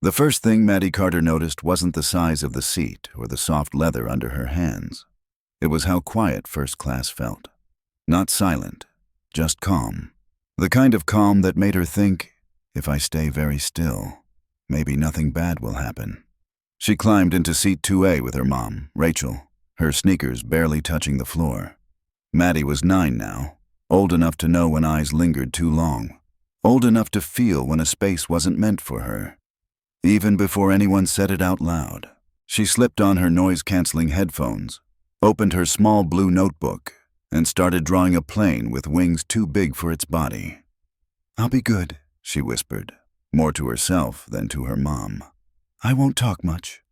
The first thing Maddie Carter noticed wasn't the size of the seat or the soft leather under her hands. It was how quiet first class felt. Not silent, just calm. The kind of calm that made her think, if I stay very still, maybe nothing bad will happen. She climbed into seat 2A with her mom, Rachel, her sneakers barely touching the floor. Maddie was 9 now, old enough to know when eyes lingered too long, old enough to feel when a space wasn't meant for her. Even before anyone said it out loud, she slipped on her noise-canceling headphones, opened her small blue notebook, and started drawing a plane with wings too big for its body. "I'll be good," she whispered, more to herself than to her mom. "I won't talk much."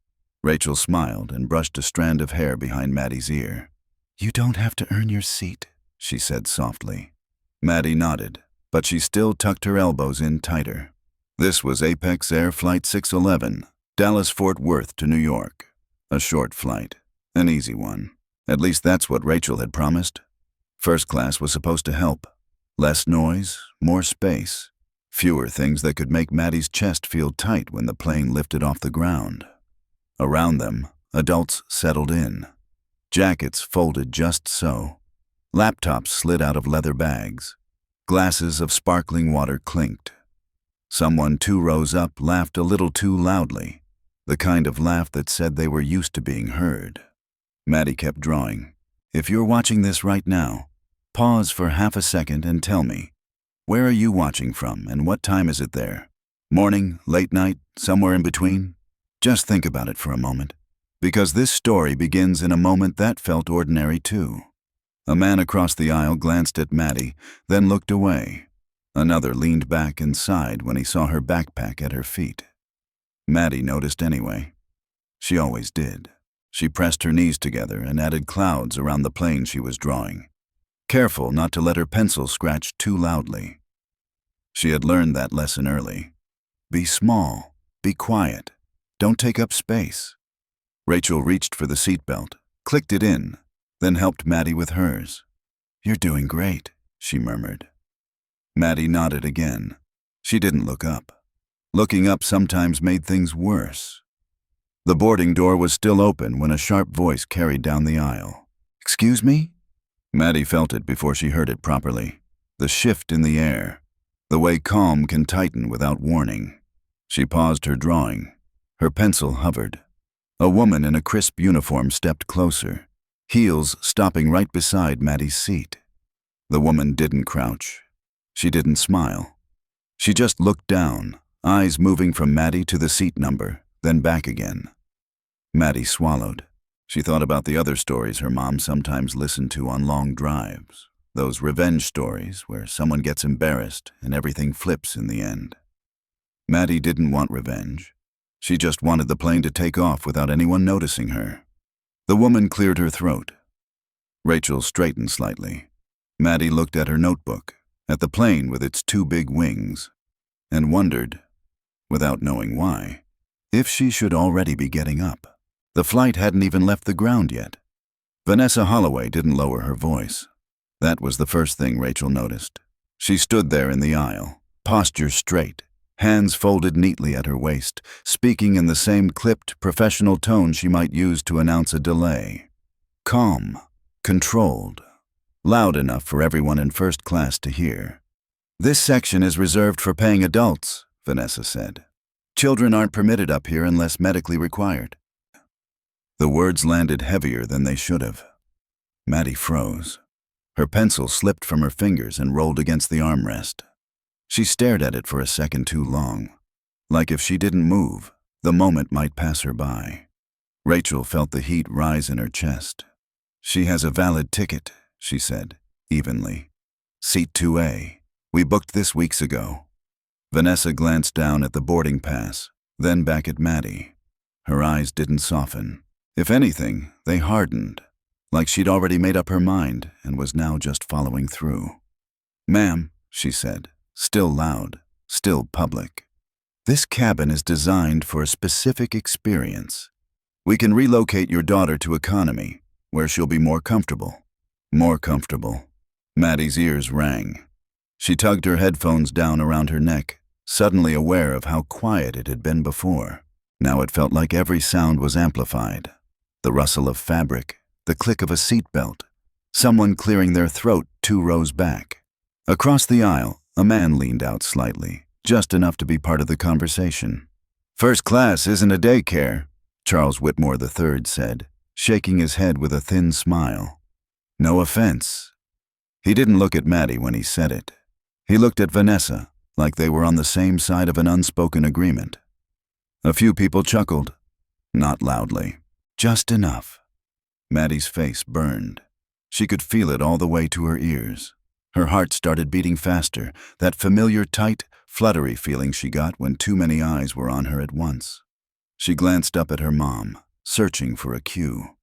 Rachel smiled and brushed a strand of hair behind Maddie's ear. "You don't have to earn your seat," she said softly. Maddie nodded, but she still tucked her elbows in tighter. This was Apex Air Flight 611, Dallas-Fort Worth to New York. A short flight, an easy one. At least that's what Rachel had promised. First class was supposed to help. Less noise, more space. Fewer things that could make Maddie's chest feel tight when the plane lifted off the ground. Around them, adults settled in. Jackets folded just so. Laptops slid out of leather bags. Glasses of sparkling water clinked. Someone 2 rows up laughed a little too loudly, the kind of laugh that said they were used to being heard. Maddie kept drawing. If you're watching this right now, pause for half a second and tell me, where are you watching from and what time is it there? Morning, late night, somewhere in between? Just think about it for a moment, because this story begins in a moment that felt ordinary too. A man across the aisle glanced at Maddie, then looked away. Another leaned back and sighed when he saw her backpack at her feet. Maddie noticed anyway. She always did. She pressed her knees together and added clouds around the plane she was drawing, careful not to let her pencil scratch too loudly. She had learned that lesson early. Be small, be quiet, don't take up space. Rachel reached for the seatbelt, clicked it in, then helped Maddie with hers. "You're doing great," she murmured. Maddie nodded again. She didn't look up. Looking up sometimes made things worse. The boarding door was still open when a sharp voice carried down the aisle. "Excuse me?" Maddie felt it before she heard it properly. The shift in the air. The way calm can tighten without warning. She paused her drawing. Her pencil hovered. A woman in a crisp uniform stepped closer, heels stopping right beside Maddie's seat. The woman didn't crouch. She didn't smile. She just looked down, eyes moving from Maddie to the seat number, then back again. Maddie swallowed. She thought about the other stories her mom sometimes listened to on long drives, those revenge stories where someone gets embarrassed and everything flips in the end. Maddie didn't want revenge. She just wanted the plane to take off without anyone noticing her. The woman cleared her throat. Rachel straightened slightly. Maddie looked at her notebook, at the plane with its 2 big wings, and wondered, without knowing why, if she should already be getting up. The flight hadn't even left the ground yet. Vanessa Holloway didn't lower her voice. That was the first thing Rachel noticed. She stood there in the aisle, posture straight, hands folded neatly at her waist, speaking in the same clipped, professional tone she might use to announce a delay. Calm, controlled, loud enough for everyone in first class to hear. "This section is reserved for paying adults," Vanessa said. "Children aren't permitted up here unless medically required." The words landed heavier than they should have. Maddie froze. Her pencil slipped from her fingers and rolled against the armrest. She stared at it for a second too long. Like if she didn't move, the moment might pass her by. Rachel felt the heat rise in her chest. "She has a valid ticket," she said, evenly. "Seat 2A. We booked this weeks ago." Vanessa glanced down at the boarding pass, then back at Maddie. Her eyes didn't soften. If anything, they hardened, like she'd already made up her mind and was now just following through. "Ma'am," she said, still loud, still public. "This cabin is designed for a specific experience. We can relocate your daughter to economy, where she'll be more comfortable." More comfortable. Maddie's ears rang. She tugged her headphones down around her neck, suddenly aware of how quiet it had been before. Now it felt like every sound was amplified. The rustle of fabric, the click of a seatbelt, someone clearing their throat 2 rows back. Across the aisle, a man leaned out slightly, just enough to be part of the conversation. "First class isn't a daycare," Charles Whitmore III said, shaking his head with a thin smile. "No offense." He didn't look at Maddie when he said it. He looked at Vanessa, like they were on the same side of an unspoken agreement. A few people chuckled. Not loudly. Just enough. Maddie's face burned. She could feel it all the way to her ears. Her heart started beating faster, that familiar tight, fluttery feeling she got when too many eyes were on her at once. She glanced up at her mom, searching for a cue.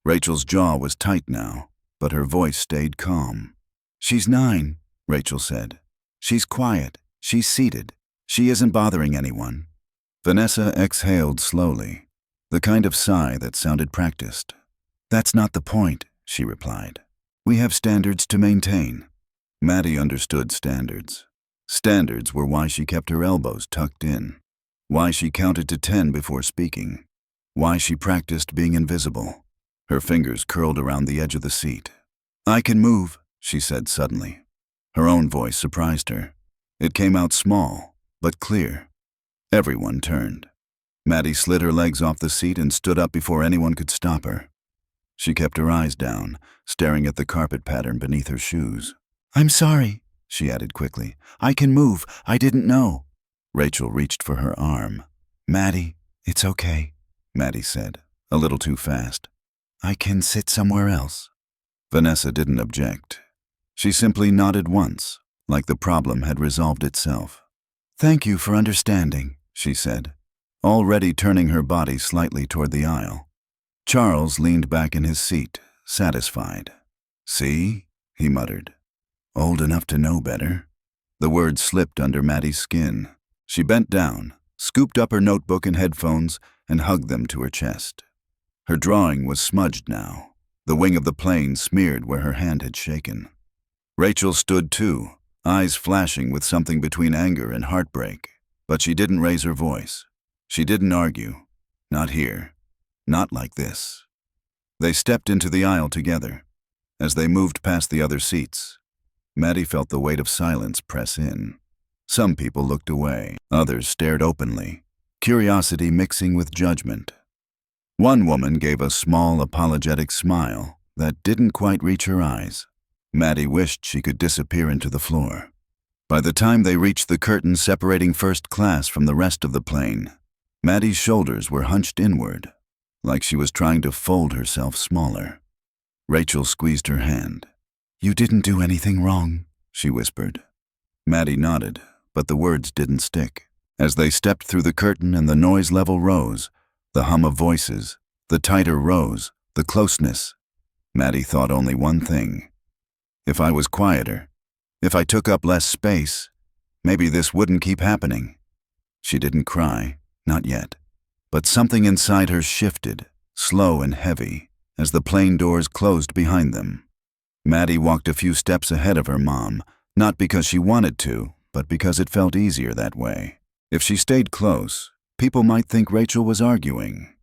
Rachel's jaw was tight now, but her voice stayed calm. "She's 9, Rachel said. "She's quiet. She's seated. She isn't bothering anyone." Vanessa exhaled slowly, the kind of sigh that sounded practiced. "That's not the point," she replied. "We have standards to maintain." Maddie understood standards. Standards were why she kept her elbows tucked in, why she counted to 10 before speaking, why she practiced being invisible. Her fingers curled around the edge of the seat. "I can move," she said suddenly. Her own voice surprised her. It came out small, but clear. Everyone turned. Maddie slid her legs off the seat and stood up before anyone could stop her. She kept her eyes down, staring at the carpet pattern beneath her shoes. "I'm sorry," she added quickly. "I can move. I didn't know." Rachel reached for her arm. "Maddie, it's okay," Maddie said, a little too fast. "I can sit somewhere else." Vanessa didn't object. She simply nodded once, like the problem had resolved itself. "Thank you for understanding," she said, already turning her body slightly toward the aisle. Charles leaned back in his seat, satisfied. "See?" he muttered. "Old enough to know better." The words slipped under Maddie's skin. She bent down, scooped up her notebook and headphones, and hugged them to her chest. Her drawing was smudged now, the wing of the plane smeared where her hand had shaken. Rachel stood too, eyes flashing with something between anger and heartbreak, but she didn't raise her voice. She didn't argue. Not here. Not like this. They stepped into the aisle together. As they moved past the other seats, Maddie felt the weight of silence press in. Some people looked away. Others stared openly, curiosity mixing with judgment. One woman gave a small, apologetic smile that didn't quite reach her eyes. Maddie wished she could disappear into the floor. By the time they reached the curtain separating first class from the rest of the plane, Maddie's shoulders were hunched inward, like she was trying to fold herself smaller. Rachel squeezed her hand. "You didn't do anything wrong," she whispered. Maddie nodded, but the words didn't stick. As they stepped through the curtain and the noise level rose, the hum of voices, the tighter rows, the closeness, Maddie thought only one thing. If I was quieter, if I took up less space, maybe this wouldn't keep happening. She didn't cry, not yet, but something inside her shifted, slow and heavy, as the plane doors closed behind them. Maddie walked a few steps ahead of her mom, not because she wanted to, but because it felt easier that way. If she stayed close, people might think Rachel was arguing.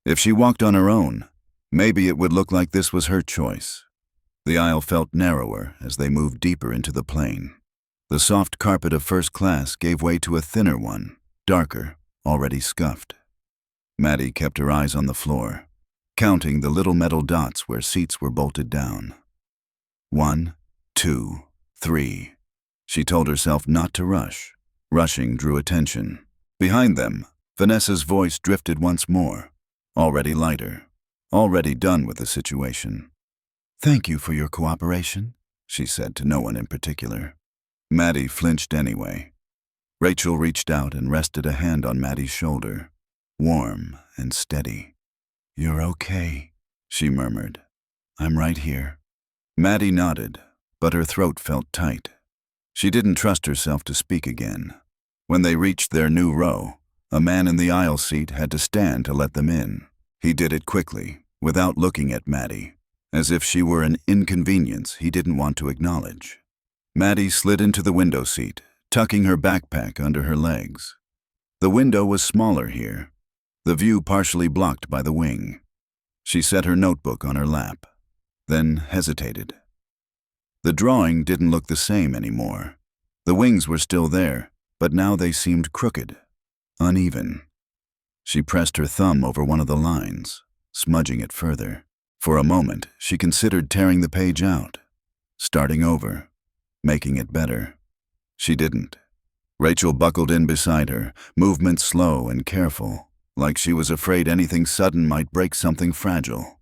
If she walked on her own, maybe it would look like this was her choice. The aisle felt narrower as they moved deeper into the plane. The soft carpet of first class gave way to a thinner one, darker, already scuffed. Maddie kept her eyes on the floor, counting the little metal dots where seats were bolted down. 1, 2, 3. She told herself not to rush. Rushing drew attention. Behind them, Vanessa's voice drifted once more, already lighter, already done with the situation. "Thank you for your cooperation," she said to no one in particular. Maddie flinched anyway. Rachel reached out and rested a hand on Maddie's shoulder, warm and steady. "You're okay," she murmured. "I'm right here." Maddie nodded, but her throat felt tight. She didn't trust herself to speak again. When they reached their new row, a man in the aisle seat had to stand to let them in. He did it quickly, without looking at Maddie, as if she were an inconvenience he didn't want to acknowledge. Maddie slid into the window seat, tucking her backpack under her legs. The window was smaller here, the view partially blocked by the wing. She set her notebook on her lap, then hesitated. The drawing didn't look the same anymore. The wings were still there, but now they seemed crooked, uneven. She pressed her thumb over one of the lines, smudging it further. For a moment, she considered tearing the page out, starting over, making it better. She didn't. Rachel buckled in beside her, movement slow and careful, like she was afraid anything sudden might break something fragile.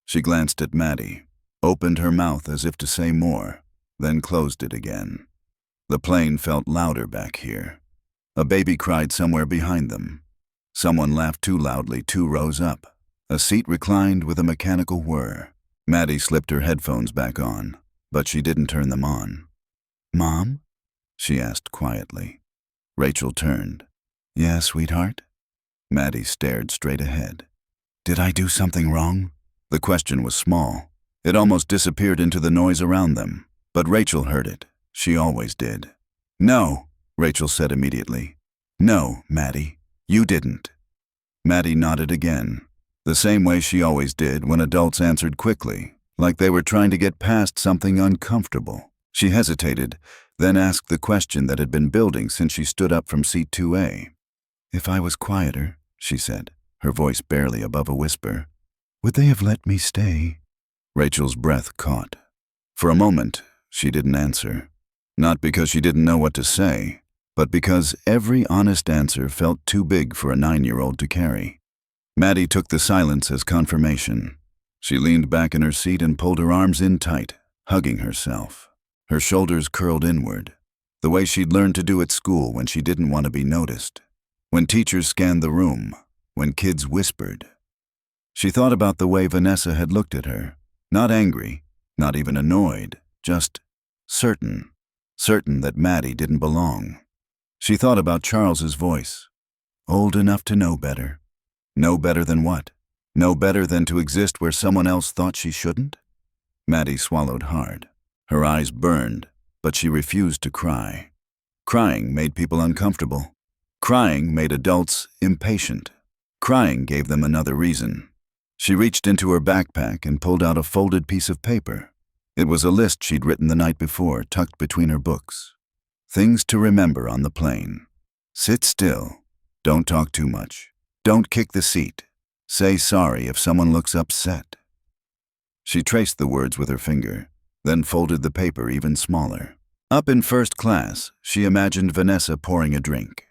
She glanced at Maddie, opened her mouth as if to say more, then closed it again. The plane felt louder back here. A baby cried somewhere behind them. Someone laughed too loudly 2 rows up. A seat reclined with a mechanical whir. Maddie slipped her headphones back on, but she didn't turn them on. "Mom?" she asked quietly. Rachel turned. "Yeah, sweetheart?" Maddie stared straight ahead. "Did I do something wrong?" The question was small. It almost disappeared into the noise around them, but Rachel heard it. She always did. "No," Rachel said immediately. "No, Maddie, you didn't." Maddie nodded again, the same way she always did when adults answered quickly, like they were trying to get past something uncomfortable. She hesitated, then asked the question that had been building since she stood up from seat 2A. "If I was quieter," she said, her voice barely above a whisper, "would they have let me stay?" Rachel's breath caught. For a moment, she didn't answer. Not because she didn't know what to say, but because every honest answer felt too big for a 9-year-old to carry. Maddie took the silence as confirmation. She leaned back in her seat and pulled her arms in tight, hugging herself. Her shoulders curled inward, the way she'd learned to do at school when she didn't want to be noticed, when teachers scanned the room, when kids whispered. She thought about the way Vanessa had looked at her, not angry, not even annoyed, just certain that Maddie didn't belong. She thought about Charles's voice. Old enough to know better. Know better than what? Know better than to exist where someone else thought she shouldn't? Maddie swallowed hard. Her eyes burned, but she refused to cry. Crying made people uncomfortable. Crying made adults impatient. Crying gave them another reason. She reached into her backpack and pulled out a folded piece of paper. It was a list she'd written the night before, tucked between her books. Things to remember on the plane. Sit still. Don't talk too much. Don't kick the seat. Say sorry if someone looks upset. She traced the words with her finger, then folded the paper even smaller. Up in first class, she imagined Vanessa pouring a drink.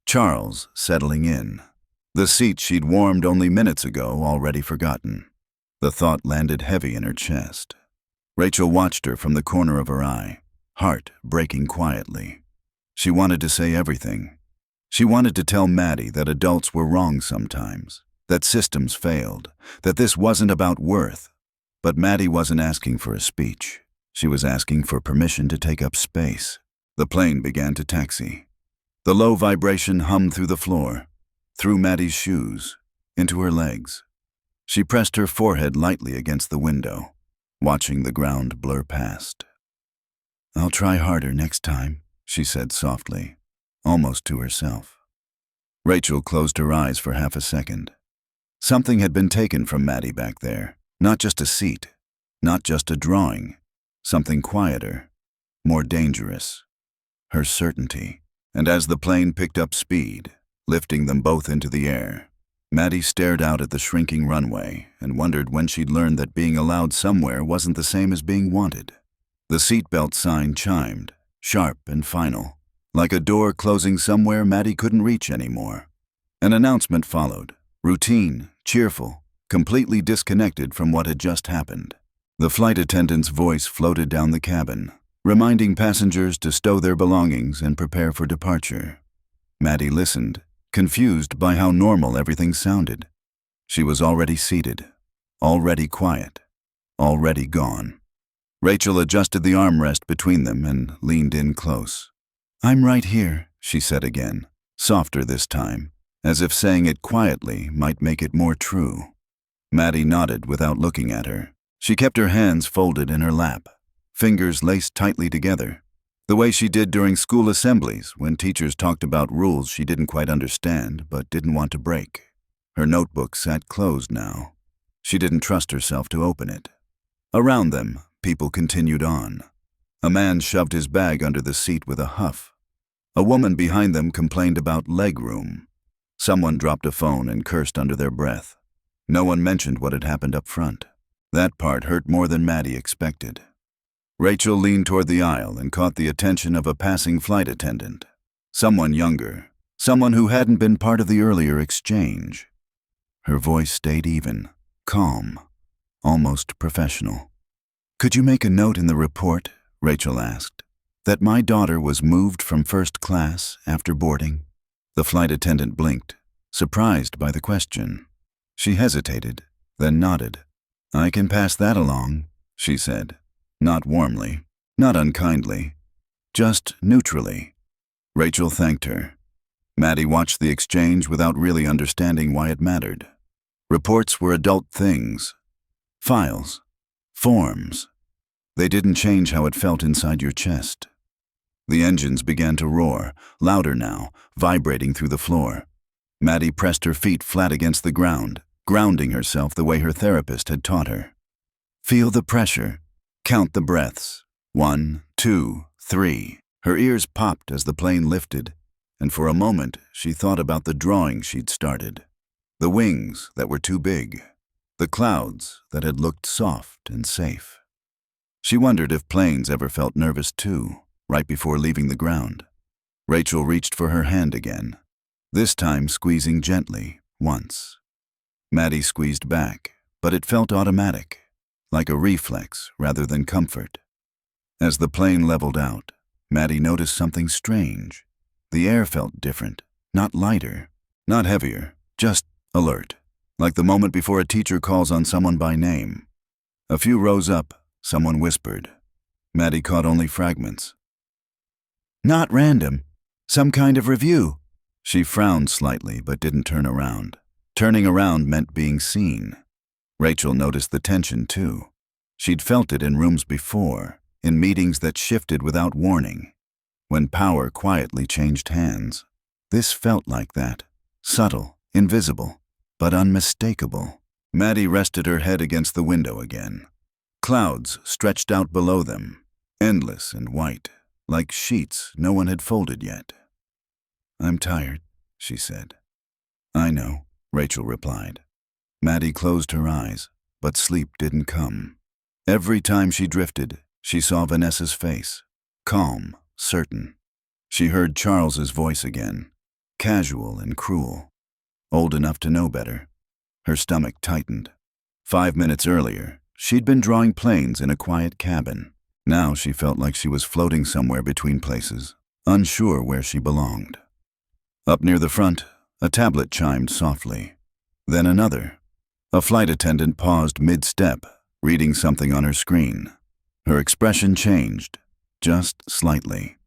Charles settling in. The seat she'd warmed only minutes ago already forgotten. The thought landed heavy in her chest. Rachel watched her from the corner of her eye, heart breaking quietly. She wanted to say everything. She wanted to tell Maddie that adults were wrong sometimes, that systems failed, that this wasn't about worth. But Maddie wasn't asking for a speech. She was asking for permission to take up space. The plane began to taxi. The low vibration hummed through the floor, through Maddie's shoes, into her legs. She pressed her forehead lightly against the window, watching the ground blur past. "I'll try harder next time," she said softly, almost to herself. Rachel closed her eyes for half a second. Something had been taken from Maddie back there, not just a seat, not just a drawing, something quieter, more dangerous. Her certainty. And as the plane picked up speed, lifting them both into the air, Maddie stared out at the shrinking runway and wondered when she'd learned that being allowed somewhere wasn't the same as being wanted. The seatbelt sign chimed, sharp and final, like a door closing somewhere Maddie couldn't reach anymore. An announcement followed, routine, cheerful, completely disconnected from what had just happened. The flight attendant's voice floated down the cabin, reminding passengers to stow their belongings and prepare for departure. Maddie listened, confused by how normal everything sounded. She was already seated, already quiet, already gone. Rachel adjusted the armrest between them and leaned in close. "I'm right here," she said again, softer this time, as if saying it quietly might make it more true. Maddie nodded without looking at her. She kept her hands folded in her lap, fingers laced tightly together. The way she did during school assemblies when teachers talked about rules she didn't quite understand but didn't want to break. Her notebook sat closed now. She didn't trust herself to open it. Around them, people continued on. A man shoved his bag under the seat with a huff. A woman behind them complained about leg room. Someone dropped a phone and cursed under their breath. No one mentioned what had happened up front. That part hurt more than Maddie expected. Rachel leaned toward the aisle and caught the attention of a passing flight attendant. Someone younger, someone who hadn't been part of the earlier exchange. Her voice stayed even, calm, almost professional. "Could you make a note in the report," Rachel asked, "that my daughter was moved from first class after boarding?" The flight attendant blinked, surprised by the question. She hesitated, then nodded. "I can pass that along," she said. Not warmly, not unkindly, just neutrally. Rachel thanked her. Maddie watched the exchange without really understanding why it mattered. Reports were adult things. Files. Forms. They didn't change how it felt inside your chest. The engines began to roar, louder now, vibrating through the floor. Maddie pressed her feet flat against the ground, grounding herself the way her therapist had taught her. Feel the pressure. Count the breaths. 1, 2, 3. Her ears popped as the plane lifted, and for a moment she thought about the drawing she'd started. The wings that were too big. The clouds that had looked soft and safe. She wondered if planes ever felt nervous too, right before leaving the ground. Rachel reached for her hand again, this time squeezing gently, once. Maddie squeezed back, but it felt automatic. Like a reflex rather than comfort. As the plane leveled out, Maddie noticed something strange. The air felt different, not lighter, not heavier, just alert, like the moment before a teacher calls on someone by name. A few rows up, someone whispered. Maddie caught only fragments. "Not random. Some kind of review." She frowned slightly but didn't turn around. Turning around meant being seen. Rachel noticed the tension too. She'd felt it in rooms before, in meetings that shifted without warning, when power quietly changed hands. This felt like that, subtle, invisible, but unmistakable. Maddie rested her head against the window again. Clouds stretched out below them, endless and white, like sheets no one had folded yet. "I'm tired," she said. "I know," Rachel replied. Maddie closed her eyes, but sleep didn't come. Every time she drifted, she saw Vanessa's face, calm, certain. She heard Charles's voice again, casual and cruel, old enough to know better. Her stomach tightened. 5 minutes earlier, she'd been drawing planes in a quiet cabin. Now she felt like she was floating somewhere between places, unsure where she belonged. Up near the front, a tablet chimed softly. Then another. A flight attendant paused mid-step, reading something on her screen. Her expression changed, just slightly.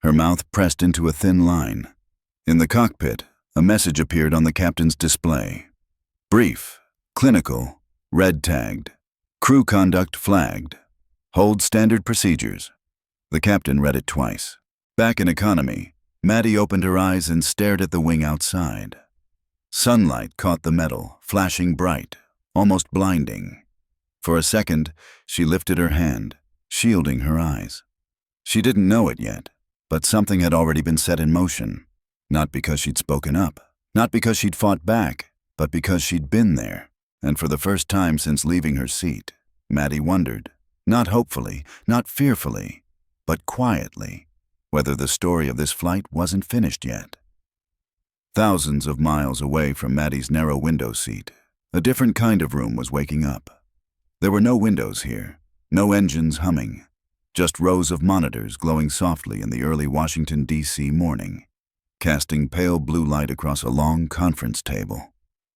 Her mouth pressed into a thin line. In the cockpit, a message appeared on the captain's display. Brief, clinical, red-tagged. Crew conduct flagged. Hold standard procedures. The captain read it twice. Back in economy, Maddie opened her eyes and stared at the wing outside. Sunlight caught the metal, flashing bright, almost blinding. For a second, she lifted her hand, shielding her eyes. She didn't know it yet, but something had already been set in motion. Not because she'd spoken up, not because she'd fought back, but because she'd been there. And for the first time since leaving her seat, Maddie wondered, not hopefully, not fearfully, but quietly, whether the story of this flight wasn't finished yet. Thousands of miles away from Maddie's narrow window seat, a different kind of room was waking up. There were no windows here, no engines humming, just rows of monitors glowing softly in the early Washington, D.C. morning, casting pale blue light across a long conference table.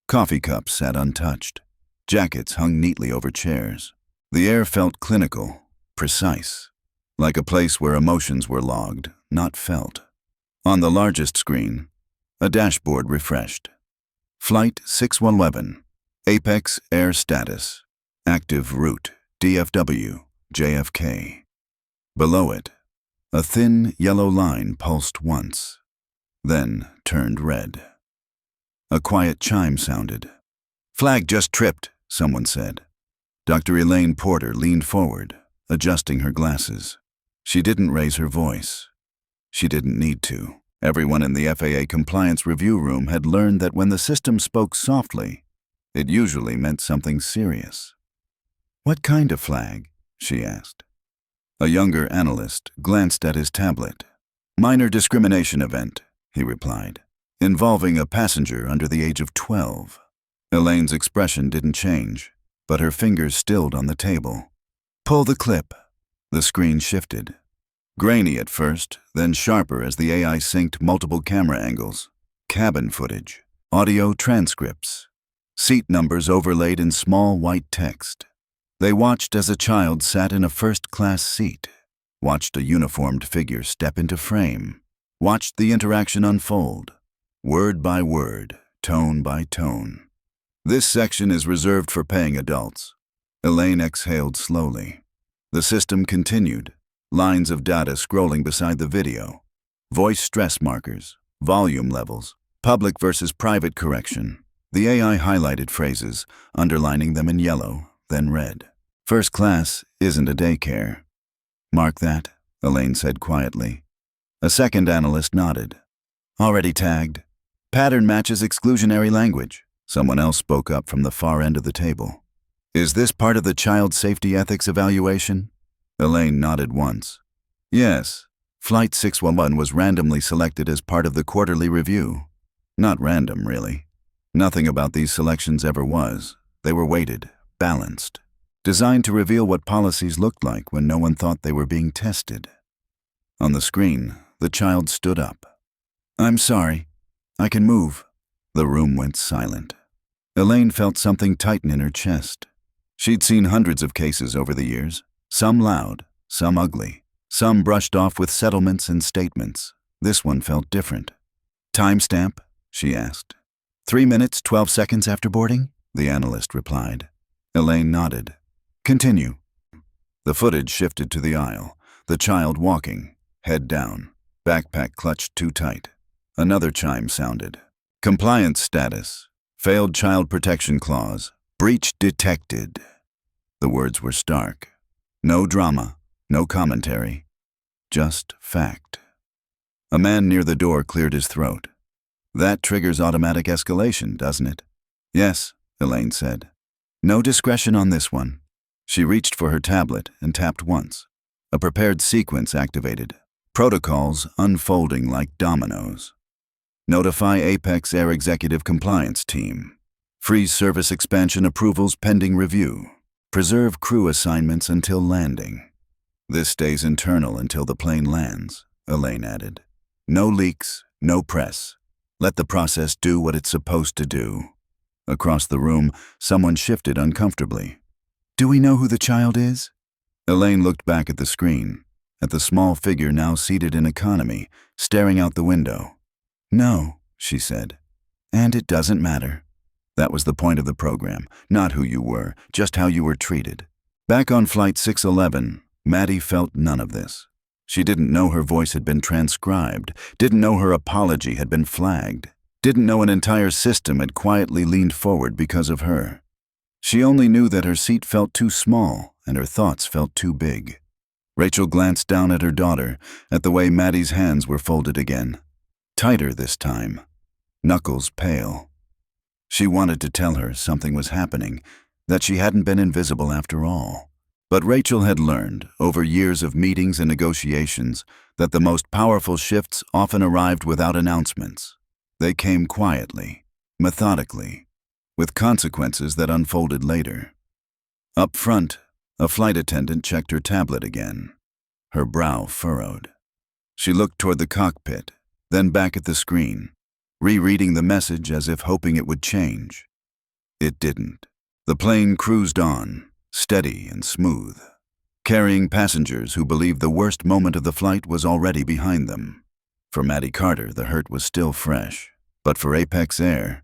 Coffee cups sat untouched. Jackets hung neatly over chairs. The air felt clinical, precise, like a place where emotions were logged, not felt. On the largest screen, a dashboard refreshed. Flight 6111, Apex Air Status, Active Route, DFW, JFK. Below it, A thin, yellow line pulsed once, then turned red. A quiet chime sounded. "Flag just tripped," someone said. Dr. Elaine Porter leaned forward, adjusting her glasses. She didn't raise her voice. She didn't need to. Everyone in the FAA compliance review room had learned that when the system spoke softly, it usually meant something serious. "What kind of flag?" she asked. A younger analyst glanced at his tablet. "Minor discrimination event," he replied, "involving a passenger under the age of 12. Elaine's expression didn't change, but her fingers stilled on the table. "Pull the clip." The screen shifted. Grainy at first, then sharper as the AI synced multiple camera angles. Cabin footage, audio transcripts, seat numbers overlaid in small white text. They watched as a child sat in a first-class seat, watched a uniformed figure step into frame, watched the interaction unfold, word by word, tone by tone. "This section is reserved for paying adults." Elaine exhaled slowly. The system continued, lines of data scrolling beside the video, voice stress markers, volume levels, public versus private correction. The AI highlighted phrases, underlining them in yellow, then red. "First class isn't a daycare." "Mark that," Elaine said quietly. A second analyst nodded. "Already tagged. Pattern matches exclusionary language." Someone else spoke up from the far end of the table. "Is this part of the child safety ethics evaluation?" Elaine nodded once. "Yes. Flight 611 was randomly selected as part of the quarterly review." Not random, really. Nothing about these selections ever was. They were weighted, balanced, designed to reveal what policies looked like when no one thought they were being tested. On the screen, the child stood up. "I'm sorry. I can move." The room went silent. Elaine felt something tighten in her chest. She'd seen hundreds of cases over the years, some loud, some ugly, some brushed off with settlements and statements. This one felt different. "Timestamp?" she asked. 3 minutes, 12 seconds after boarding?" the analyst replied. Elaine nodded. "Continue." The footage shifted to the aisle, the child walking, head down, backpack clutched too tight. Another chime sounded. "Compliance status. Failed child protection clause. Breach detected." The words were stark. No drama, no commentary, just fact. A man near the door cleared his throat. "That triggers automatic escalation, doesn't it?" "Yes," Elaine said. "No discretion on this one." She reached for her tablet and tapped once. A prepared sequence activated, protocols unfolding like dominoes. "Notify Apex Air Executive Compliance Team. Freeze service expansion approvals pending review. Preserve crew assignments until landing." "This stays internal until the plane lands," Elaine added. "No leaks, no press. Let the process do what it's supposed to do." Across the room, someone shifted uncomfortably. "Do we know who the child is?" Elaine looked back at the screen, at the small figure now seated in economy, staring out the window. "No," she said. "And it doesn't matter." That was the point of the program, not who you were, just how you were treated. Back on Flight 611, Maddie felt none of this. She didn't know her voice had been transcribed, didn't know her apology had been flagged, didn't know an entire system had quietly leaned forward because of her. She only knew that her seat felt too small and her thoughts felt too big. Rachel glanced down at her daughter, at the way Maddie's hands were folded again. Tighter this time, knuckles pale. She wanted to tell her something was happening, that she hadn't been invisible after all. But Rachel had learned, over years of meetings and negotiations, that the most powerful shifts often arrived without announcements. They came quietly, methodically, with consequences that unfolded later. Up front, a flight attendant checked her tablet again. Her brow furrowed. She looked toward the cockpit, then back at the screen, rereading the message as if hoping it would change. It didn't. The plane cruised on, steady and smooth, carrying passengers who believed the worst moment of the flight was already behind them. For Maddie Carter, the hurt was still fresh, but for Apex Air,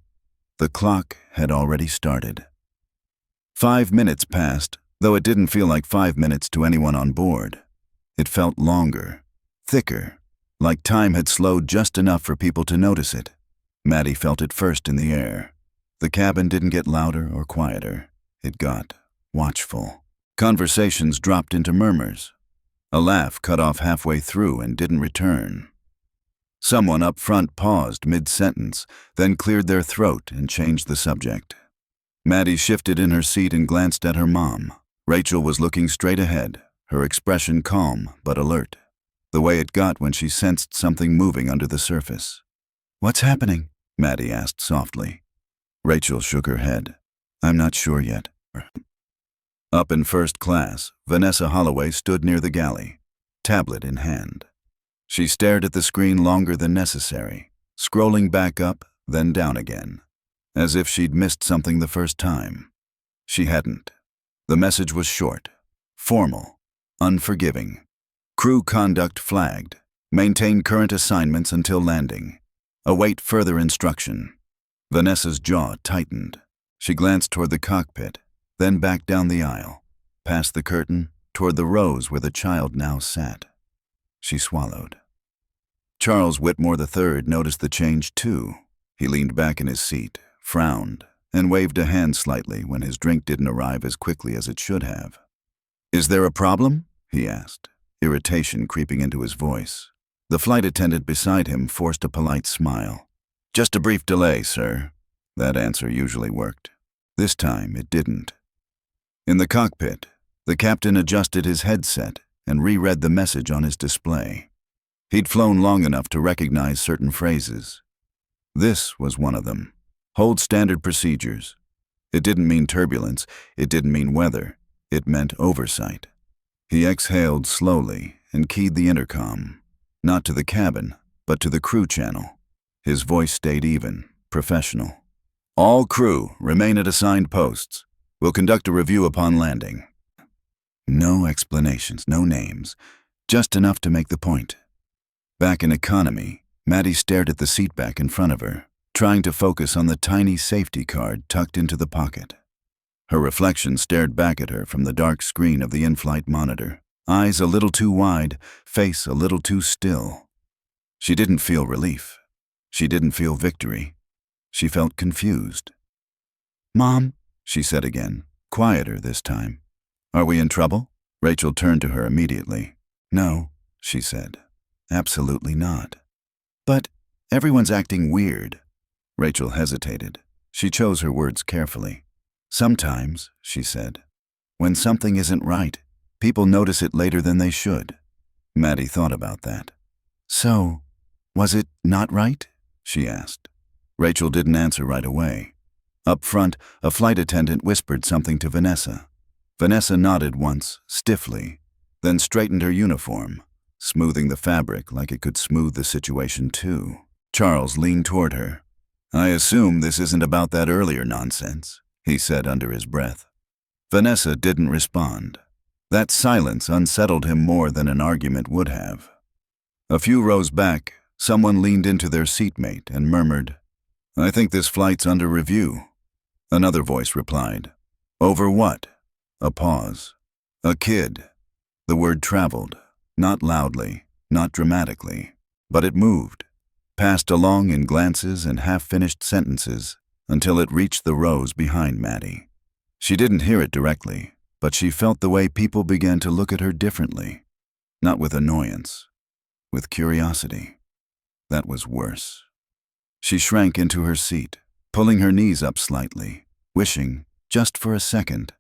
the clock had already started. 5 minutes passed, though it didn't feel like 5 minutes to anyone on board. It felt longer, thicker, like time had slowed just enough for people to notice it. Maddie felt it first in the air. The cabin didn't get louder or quieter. It got watchful. Conversations dropped into murmurs. A laugh cut off halfway through and didn't return. Someone up front paused mid-sentence, then cleared their throat and changed the subject. Maddie shifted in her seat and glanced at her mom. Rachel was looking straight ahead, her expression calm but alert, the way it got when she sensed something moving under the surface. "What's happening?" Maddie asked softly. Rachel shook her head. "I'm not sure yet." Up in first class, Vanessa Holloway stood near the galley, tablet in hand. She stared at the screen longer than necessary, scrolling back up, then down again, as if she'd missed something the first time. She hadn't. The message was short, formal, unforgiving. Crew conduct flagged. Maintain current assignments until landing. Await further instruction. Vanessa's jaw tightened. She glanced toward the cockpit, then back down the aisle, past the curtain, toward the rows where the child now sat. She swallowed. Charles Whitmore III noticed the change too. He leaned back in his seat, frowned, and waved a hand slightly when his drink didn't arrive as quickly as it should have. "Is there a problem?" he asked, irritation creeping into his voice. The flight attendant beside him forced a polite smile. "Just a brief delay, sir." That answer usually worked. This time it didn't. In the cockpit, the captain adjusted his headset and reread the message on his display. He'd flown long enough to recognize certain phrases. This was one of them. Hold standard procedures. It didn't mean turbulence. It didn't mean weather. It meant oversight. He exhaled slowly and keyed the intercom, not to the cabin, but to the crew channel. His voice stayed even, professional. "All crew, remain at assigned posts. We'll conduct a review upon landing." No explanations, no names, just enough to make the point. Back in economy, Maddie stared at the seatback in front of her, trying to focus on the tiny safety card tucked into the pocket. Her reflection stared back at her from the dark screen of the in-flight monitor, eyes a little too wide, face a little too still. She didn't feel relief. She didn't feel victory. She felt confused. "Mom," she said again, quieter this time. "Are we in trouble?" Rachel turned to her immediately. "No," she said. "Absolutely not." "But everyone's acting weird." Rachel hesitated. She chose her words carefully. "Sometimes," she said, "when something isn't right, people notice it later than they should." Maddie thought about that. "So, was it not right?" she asked. Rachel didn't answer right away. Up front, a flight attendant whispered something to Vanessa. Vanessa nodded once, stiffly, then straightened her uniform, smoothing the fabric like it could smooth the situation too. Charles leaned toward her. "I assume this isn't about that earlier nonsense," he said under his breath. Vanessa didn't respond. That silence unsettled him more than an argument would have. A few rows back, someone leaned into their seatmate and murmured, "I think this flight's under review." Another voice replied, "Over what?" A pause. "A kid." The word traveled, not loudly, not dramatically, but it moved, passed along in glances and half-finished sentences until it reached the rows behind Maddie. She didn't hear it directly, but she felt the way people began to look at her differently, not with annoyance, with curiosity. That was worse. She shrank into her seat, pulling her knees up slightly, wishing, just for a second,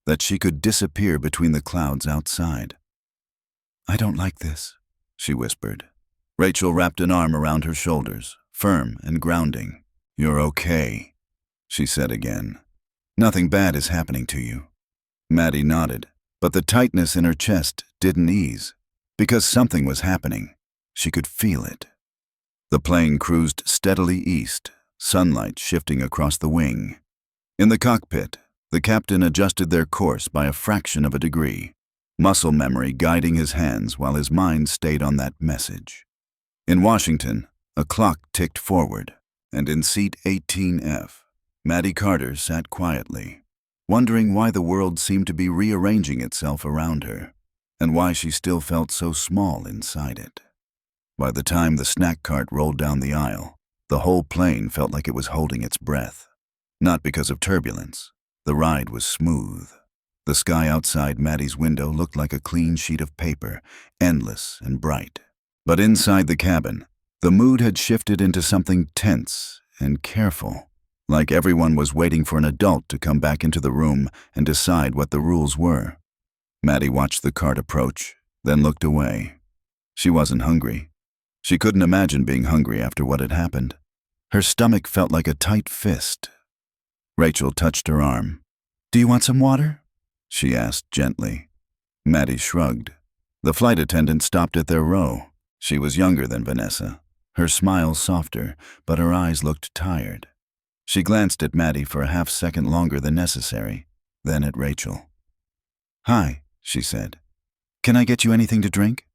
that she could disappear between the clouds outside. "I don't like this," she whispered. Rachel wrapped an arm around her shoulders, firm and grounding. "You're okay," she said again. "Nothing bad is happening to you." Maddie nodded, but the tightness in her chest didn't ease, because something was happening. She could feel it. The plane cruised steadily east, sunlight shifting across the wing. In the cockpit, the captain adjusted their course by a fraction of a degree, muscle memory guiding his hands while his mind stayed on that message. In Washington, a clock ticked forward, and in seat 18F, Maddie Carter sat quietly, wondering why the world seemed to be rearranging itself around her, and why she still felt so small inside it. By the time the snack cart rolled down the aisle, the whole plane felt like it was holding its breath. Not because of turbulence. The ride was smooth. The sky outside Maddie's window looked like a clean sheet of paper, endless and bright. But inside the cabin, the mood had shifted into something tense and careful, like everyone was waiting for an adult to come back into the room and decide what the rules were. Maddie watched the cart approach, then looked away. She wasn't hungry. She couldn't imagine being hungry after what had happened. Her stomach felt like a tight fist. Rachel touched her arm. "Do you want some water?" she asked gently. Maddie shrugged. The flight attendant stopped at their row. She was younger than Vanessa, her smile softer, but her eyes looked tired. She glanced at Maddie for a half-second longer than necessary, then at Rachel. "Hi," she said. "Can I get you anything to drink?"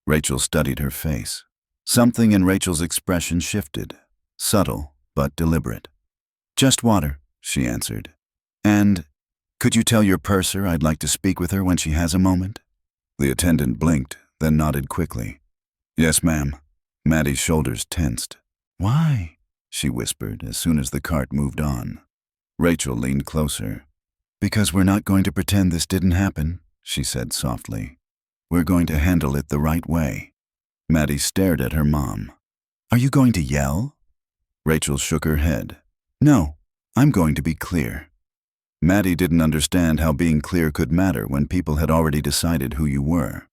Rachel studied her face. Something in Rachel's expression shifted, subtle but deliberate. "Just water," she answered. "And could you tell your purser I'd like to speak with her when she has a moment?" The attendant blinked, then nodded quickly. "Yes, ma'am." Maddie's shoulders tensed. "Why?" she whispered as soon as the cart moved on. Rachel leaned closer. "Because we're not going to pretend this didn't happen," she said softly. "We're going to handle it the right way." Maddie stared at her mom. "Are you going to yell?" Rachel shook her head. "No, I'm going to be clear." Maddie didn't understand how being clear could matter when people had already decided who you were.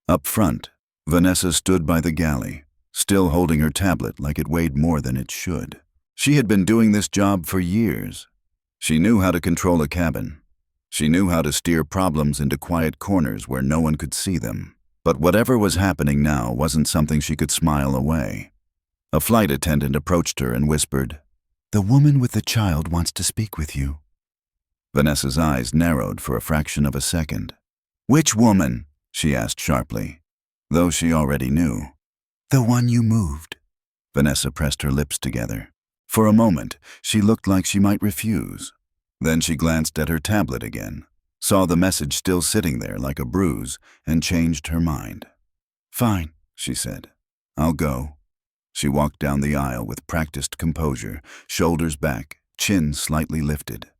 Up front, Vanessa stood by the galley, still holding her tablet like it weighed more than it should. She had been doing this job for years. She knew how to control a cabin. She knew how to steer problems into quiet corners where no one could see them. But whatever was happening now wasn't something she could smile away. A flight attendant approached her and whispered, "The woman with the child wants to speak with you." Vanessa's eyes narrowed for a fraction of a second. "Which woman?" she asked sharply, though she already knew. "The one you moved." Vanessa pressed her lips together. For a moment, she looked like she might refuse. Then she glanced at her tablet again, saw the message still sitting there like a bruise, and changed her mind. "Fine," she said. "I'll go." She walked down the aisle with practiced composure, shoulders back, chin slightly lifted.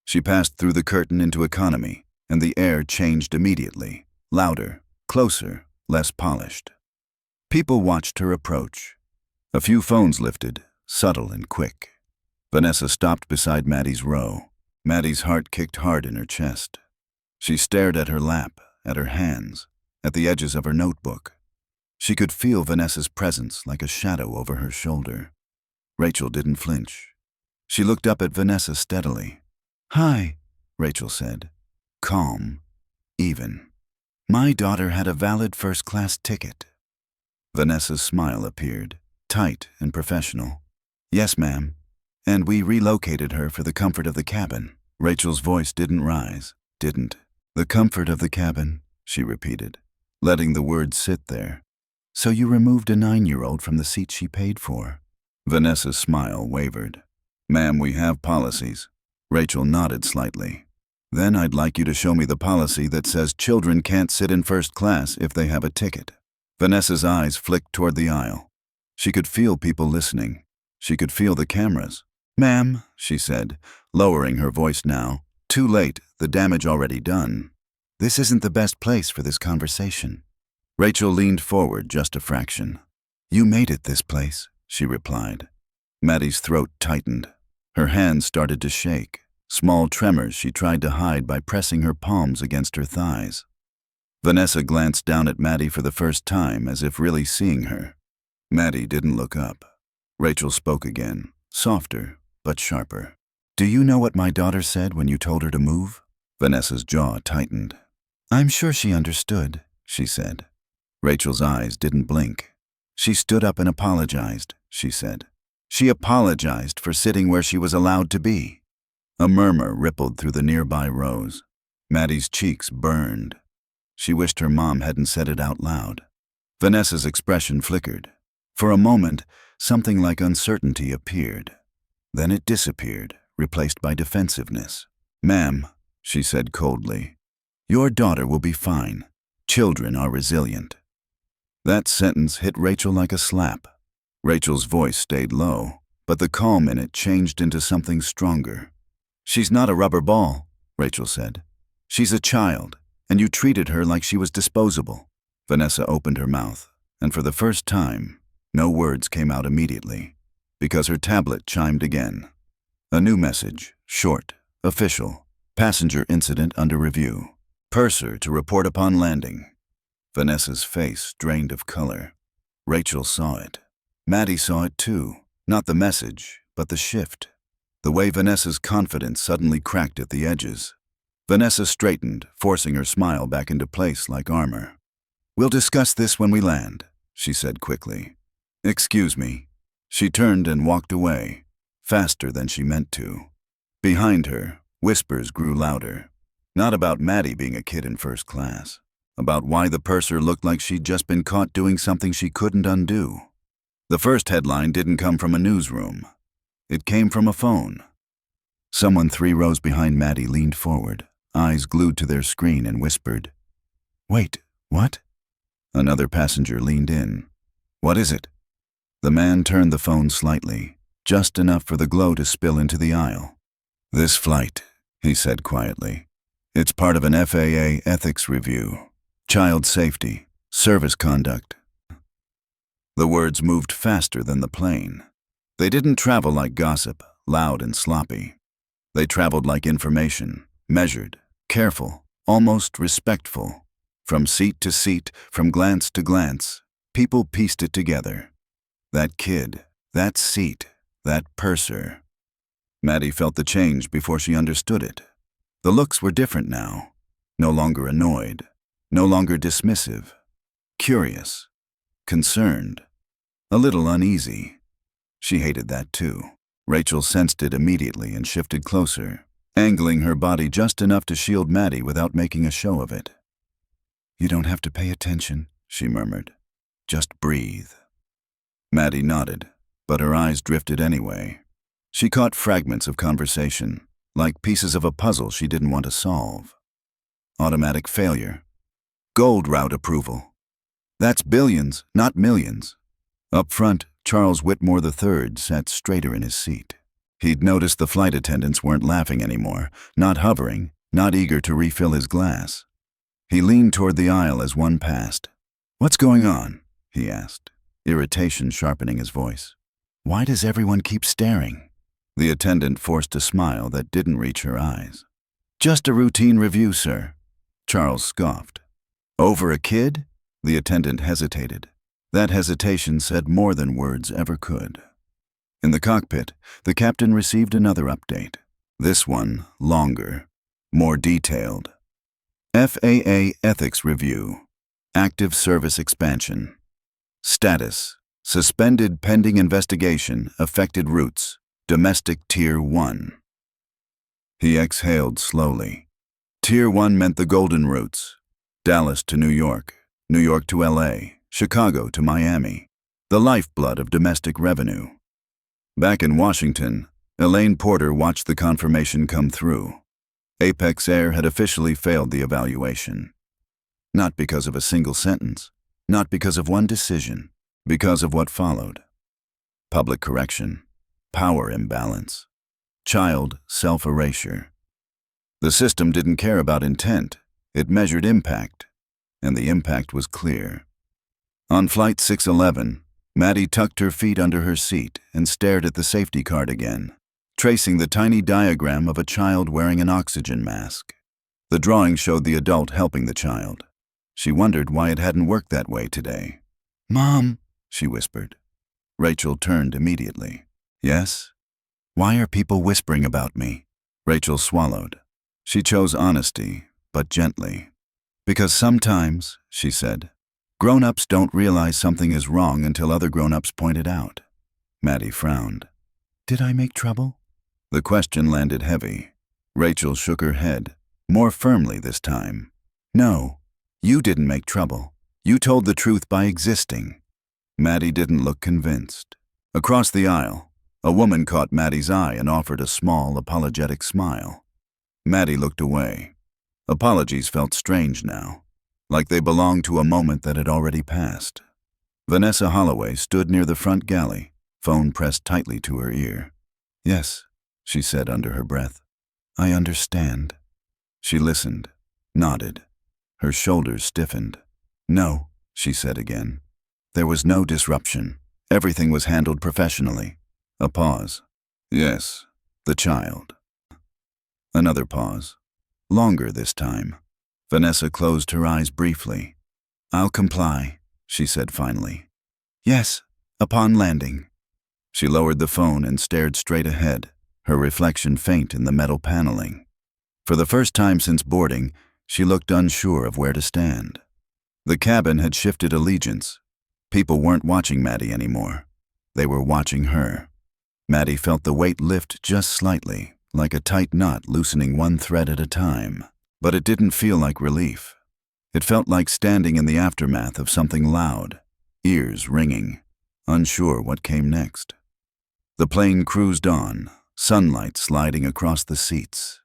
She passed through the curtain into economy, and the air changed immediately, louder, closer, less polished. People watched her approach. A few phones lifted, subtle and quick. Vanessa stopped beside Maddie's row. Maddie's heart kicked hard in her chest. She stared at her lap, at her hands, at the edges of her notebook. She could feel Vanessa's presence like a shadow over her shoulder. Rachel didn't flinch. She looked up at Vanessa steadily. "Hi," Rachel said, calm, even. "My daughter had a valid first-class ticket." Vanessa's smile appeared, tight and professional. "Yes, ma'am. And we relocated her for the comfort of the cabin." Rachel's voice didn't rise, didn't. "The comfort of the cabin," she repeated, letting the words sit there. "So you removed a 9-year-old from the seat she paid for?" Vanessa's smile wavered. "Ma'am, we have policies." Rachel nodded slightly. "Then I'd like you to show me the policy that says children can't sit in first class if they have a ticket." Vanessa's eyes flicked toward the aisle. She could feel people listening. She could feel the cameras. "Ma'am," she said, lowering her voice now. "Too late, the damage already done. This isn't the best place for this conversation." Rachel leaned forward just a fraction. "You made it this place," she replied. Maddie's throat tightened. Her hands started to shake, small tremors she tried to hide by pressing her palms against her thighs. Vanessa glanced down at Maddie for the first time, as if really seeing her. Maddie didn't look up. Rachel spoke again, softer but sharper. "Do you know what my daughter said when you told her to move?" Vanessa's jaw tightened. "I'm sure she understood," she said. Rachel's eyes didn't blink. "She stood up and apologized," she said. "She apologized for sitting where she was allowed to be." A murmur rippled through the nearby rows. Maddie's cheeks burned. She wished her mom hadn't said it out loud. Vanessa's expression flickered. For a moment, something like uncertainty appeared. Then it disappeared, replaced by defensiveness. "Ma'am," she said coldly, "your daughter will be fine. Children are resilient." That sentence hit Rachel like a slap. Rachel's voice stayed low, but the calm in it changed into something stronger. "She's not a rubber ball," Rachel said. "She's a child, and you treated her like she was disposable." Vanessa opened her mouth, and for the first time, no words came out immediately, because her tablet chimed again. A new message, short, official. "Passenger incident under review. Purser to report upon landing." Vanessa's face drained of color. Rachel saw it. Maddie saw it too. Not the message, but the shift. The way Vanessa's confidence suddenly cracked at the edges. Vanessa straightened, forcing her smile back into place like armor. "We'll discuss this when we land," she said quickly. "Excuse me." She turned and walked away, faster than she meant to. Behind her, whispers grew louder. Not about Maddie being a kid in first class. About why the purser looked like she'd just been caught doing something she couldn't undo. The first headline didn't come from a newsroom. It came from a phone. Someone 3 rows behind Maddie leaned forward, eyes glued to their screen, and whispered, "Wait, what?" Another passenger leaned in. "What is it?" The man turned the phone slightly, just enough for the glow to spill into the aisle. "This flight," he said quietly. "It's part of an FAA ethics review. Child safety, service conduct." The words moved faster than the plane. They didn't travel like gossip, loud and sloppy. They traveled like information, measured, careful, almost respectful. From seat to seat, from glance to glance, people pieced it together. That kid, that seat, that purser. Maddie felt the change before she understood it. The looks were different now. No longer annoyed, no longer dismissive. Curious, concerned, a little uneasy. She hated that too. Rachel sensed it immediately and shifted closer, angling her body just enough to shield Maddie without making a show of it. "You don't have to pay attention," she murmured. "Just breathe." Maddie nodded, but her eyes drifted anyway. She caught fragments of conversation, like pieces of a puzzle she didn't want to solve. Automatic failure. Gold route approval. That's billions, not millions. Up front, Charles Whitmore III sat straighter in his seat. He'd noticed the flight attendants weren't laughing anymore, not hovering, not eager to refill his glass. He leaned toward the aisle as one passed. "What's going on?" he asked, irritation sharpening his voice. "Why does everyone keep staring?" The attendant forced a smile that didn't reach her eyes. "Just a routine review, sir," Charles scoffed. "Over a kid?" The attendant hesitated. That hesitation said more than words ever could. In the cockpit, the captain received another update. This one longer, more detailed. FAA Ethics Review. Active Service Expansion. Status: suspended pending investigation, affected routes, domestic Tier 1. He exhaled slowly. Tier 1 meant the golden routes. Dallas to New York to LA, Chicago to Miami, the lifeblood of domestic revenue. Back in Washington, Elaine Porter watched the confirmation come through. Apex Air had officially failed the evaluation. Not because of a single sentence, not because of one decision, because of what followed. Public correction, power imbalance, child self-erasure. The system didn't care about intent, it measured impact, and the impact was clear. On Flight 611, Maddie tucked her feet under her seat and stared at the safety card again, tracing the tiny diagram of a child wearing an oxygen mask. The drawing showed the adult helping the child. She wondered why it hadn't worked that way today. "Mom," she whispered. Rachel turned immediately. "Yes?" "Why are people whispering about me?" Rachel swallowed. She chose honesty, but gently. "Because sometimes," she said, "grown-ups don't realize something is wrong until other grown-ups point it out." Maddie frowned. "Did I make trouble?" The question landed heavy. Rachel shook her head, more firmly this time. "No, you didn't make trouble. You told the truth by existing." Maddie didn't look convinced. Across the aisle, a woman caught Maddie's eye and offered a small, apologetic smile. Maddie looked away. Apologies felt strange now, like they belonged to a moment that had already passed. Vanessa Holloway stood near the front galley, phone pressed tightly to her ear. "Yes," she said under her breath. "I understand." She listened, nodded. Her shoulders stiffened. "No," she said again. There was no disruption. Everything was handled professionally. A pause. "Yes, the child." Another pause. Longer this time. Vanessa closed her eyes briefly. "I'll comply," she said finally. "Yes, upon landing." She lowered the phone and stared straight ahead, her reflection faint in the metal paneling. For the first time since boarding, she looked unsure of where to stand. The cabin had shifted allegiance. People weren't watching Maddie anymore. They were watching her. Maddie felt the weight lift just slightly, like a tight knot loosening one thread at a time. But it didn't feel like relief. It felt like standing in the aftermath of something loud, ears ringing, unsure what came next. The plane cruised on, sunlight sliding across the seats.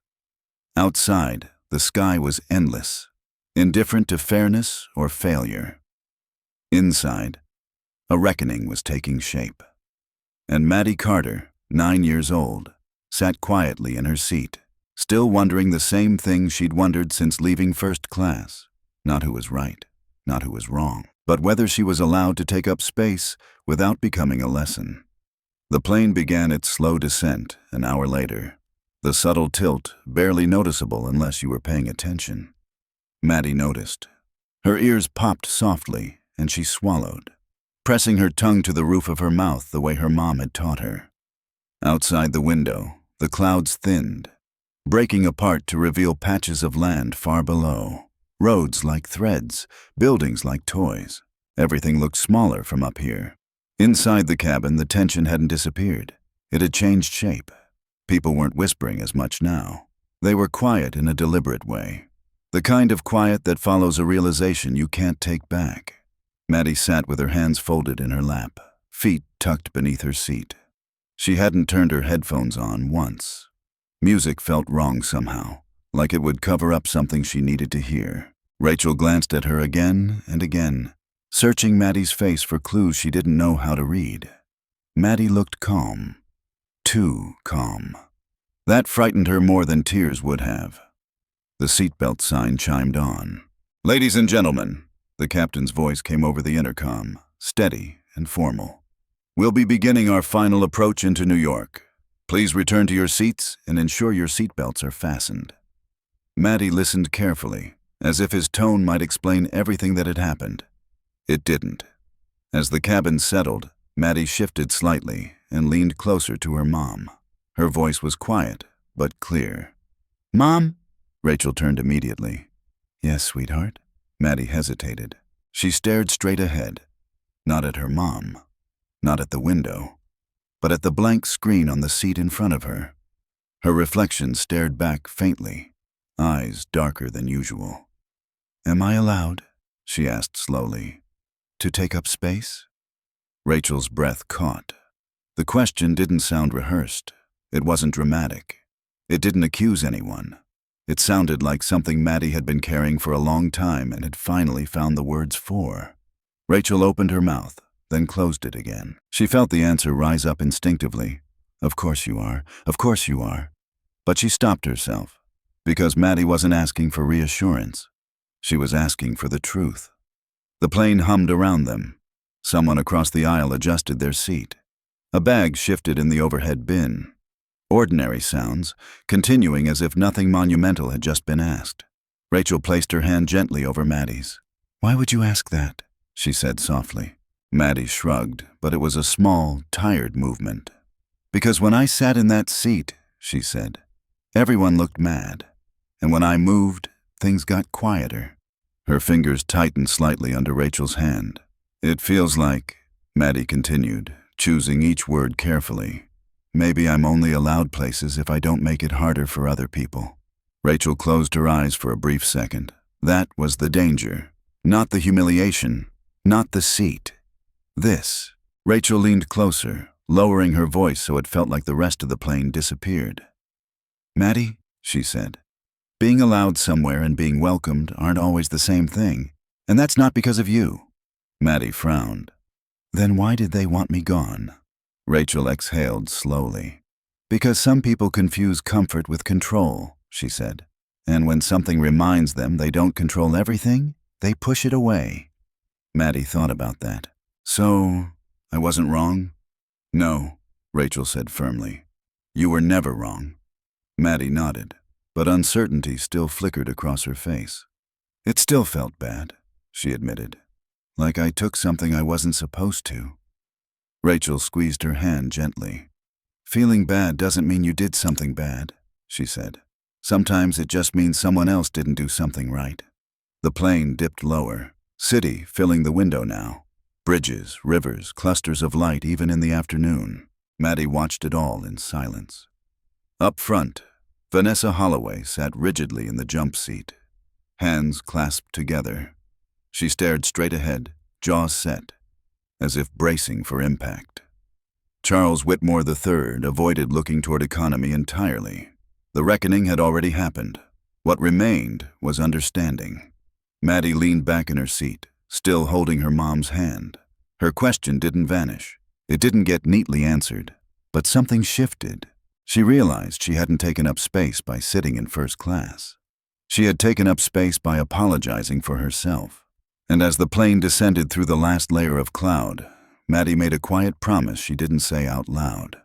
Outside, the sky was endless, indifferent to fairness or failure. Inside, a reckoning was taking shape. And Maddie Carter, 9 years old, sat quietly in her seat, still wondering the same thing she'd wondered since leaving first class. Not who was right, not who was wrong, but whether she was allowed to take up space without becoming a lesson. The plane began its slow descent an hour later, the subtle tilt barely noticeable unless you were paying attention. Maddie noticed. Her ears popped softly, and she swallowed, pressing her tongue to the roof of her mouth the way her mom had taught her. Outside the window, the clouds thinned, breaking apart to reveal patches of land far below. Roads like threads, buildings like toys. Everything looked smaller from up here. Inside the cabin, the tension hadn't disappeared. It had changed shape. People weren't whispering as much now. They were quiet in a deliberate way. The kind of quiet that follows a realization you can't take back. Maddie sat with her hands folded in her lap, feet tucked beneath her seat. She hadn't turned her headphones on once. Music felt wrong somehow, like it would cover up something she needed to hear. Rachel glanced at her again and again, searching Maddie's face for clues she didn't know how to read. Maddie looked calm. Too calm. That frightened her more than tears would have. The seatbelt sign chimed on. "Ladies and gentlemen," the captain's voice came over the intercom, steady and formal. "We'll be beginning our final approach into New York. Please return to your seats and ensure your seatbelts are fastened." Maddie listened carefully, as if his tone might explain everything that had happened. It didn't. As the cabin settled, Maddie shifted slightly and leaned closer to her mom. Her voice was quiet, but clear. "Mom?" Rachel turned immediately. "Yes, sweetheart?" Maddie hesitated. She stared straight ahead, not at her mom, not at the window, but at the blank screen on the seat in front of her. Her reflection stared back faintly, eyes darker than usual. "Am I allowed," she asked slowly, "to take up space?" Rachel's breath caught. The question didn't sound rehearsed. It wasn't dramatic. It didn't accuse anyone. It sounded like something Maddie had been carrying for a long time and had finally found the words for. Rachel opened her mouth, then closed it again. She felt the answer rise up instinctively. "Of course you are. Of course you are." But she stopped herself, because Maddie wasn't asking for reassurance. She was asking for the truth. The plane hummed around them. Someone across the aisle adjusted their seat. A bag shifted in the overhead bin. Ordinary sounds, continuing as if nothing monumental had just been asked. Rachel placed her hand gently over Maddie's. "Why would you ask that?" she said softly. Maddie shrugged, but it was a small, tired movement. "Because when I sat in that seat," she said, "everyone looked mad. And when I moved, things got quieter." Her fingers tightened slightly under Rachel's hand. "It feels like," Maddie continued, choosing each word carefully, "maybe I'm only allowed places if I don't make it harder for other people." Rachel closed her eyes for a brief second. That was the danger. Not the humiliation. Not the seat. This. Rachel leaned closer, lowering her voice so it felt like the rest of the plane disappeared. "Maddie," she said, "being allowed somewhere and being welcomed aren't always the same thing, and that's not because of you." Maddie frowned. Then why did they want me gone? Rachel exhaled slowly. Because some people confuse comfort with control, she said. And when something reminds them they don't control everything, they push it away. Maddie thought about that. So, I wasn't wrong? No, Rachel said firmly. You were never wrong. Maddie nodded, but uncertainty still flickered across her face. It still felt bad, she admitted. Like I took something I wasn't supposed to. Rachel squeezed her hand gently. Feeling bad doesn't mean you did something bad, she said. Sometimes it just means someone else didn't do something right. The plane dipped lower, city filling the window now. Bridges, rivers, clusters of light even in the afternoon. Maddie watched it all in silence. Up front, Vanessa Holloway sat rigidly in the jump seat, hands clasped together. She stared straight ahead, jaws set, as if bracing for impact. Charles Whitmore III avoided looking toward economy entirely. The reckoning had already happened. What remained was understanding. Maddie leaned back in her seat, still holding her mom's hand. Her question didn't vanish. It didn't get neatly answered, but something shifted. She realized she hadn't taken up space by sitting in first class. She had taken up space by apologizing for herself. And as the plane descended through the last layer of cloud, Maddie made a quiet promise she didn't say out loud.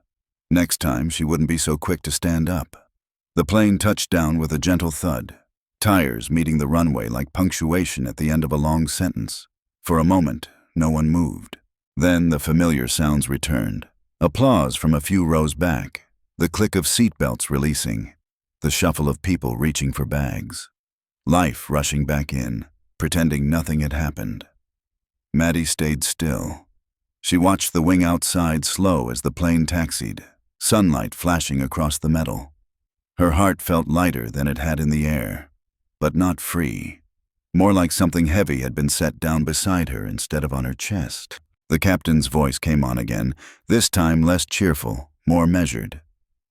Next time, she wouldn't be so quick to stand up. The plane touched down with a gentle thud, tires meeting the runway like punctuation at the end of a long sentence. For a moment, no one moved. Then the familiar sounds returned. Applause from a few rows back, the click of seatbelts releasing, the shuffle of people reaching for bags. Life rushing back in, pretending nothing had happened. Maddie stayed still. She watched the wing outside slow as the plane taxied, sunlight flashing across the metal. Her heart felt lighter than it had in the air, but not free. More like something heavy had been set down beside her instead of on her chest. The captain's voice came on again, this time less cheerful, more measured.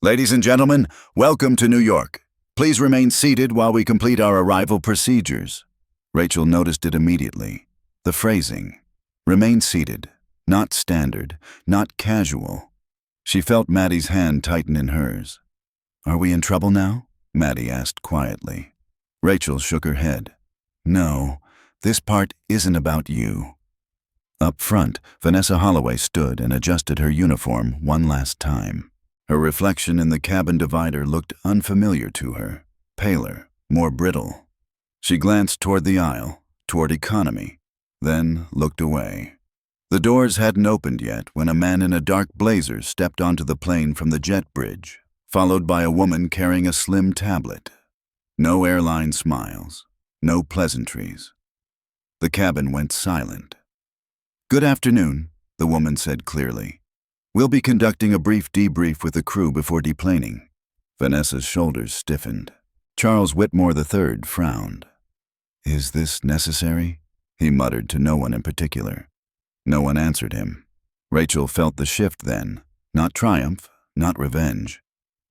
Ladies and gentlemen, welcome to New York. Please remain seated while we complete our arrival procedures. Rachel noticed it immediately. The phrasing. Remain seated. Not standard, not casual. She felt Maddie's hand tighten in hers. Are we in trouble now? Maddie asked quietly. Rachel shook her head. No, this part isn't about you. Up front, Vanessa Holloway stood and adjusted her uniform one last time. Her reflection in the cabin divider looked unfamiliar to her, paler, more brittle. She glanced toward the aisle, toward economy, then looked away. The doors hadn't opened yet when a man in a dark blazer stepped onto the plane from the jet bridge, followed by a woman carrying a slim tablet. No airline smiles, no pleasantries. The cabin went silent. Good afternoon, the woman said clearly. We'll be conducting a brief debrief with the crew before deplaning. Vanessa's shoulders stiffened. Charles Whitmore III frowned. Is this necessary? He muttered to no one in particular. No one answered him. Rachel felt the shift then, not triumph, not revenge,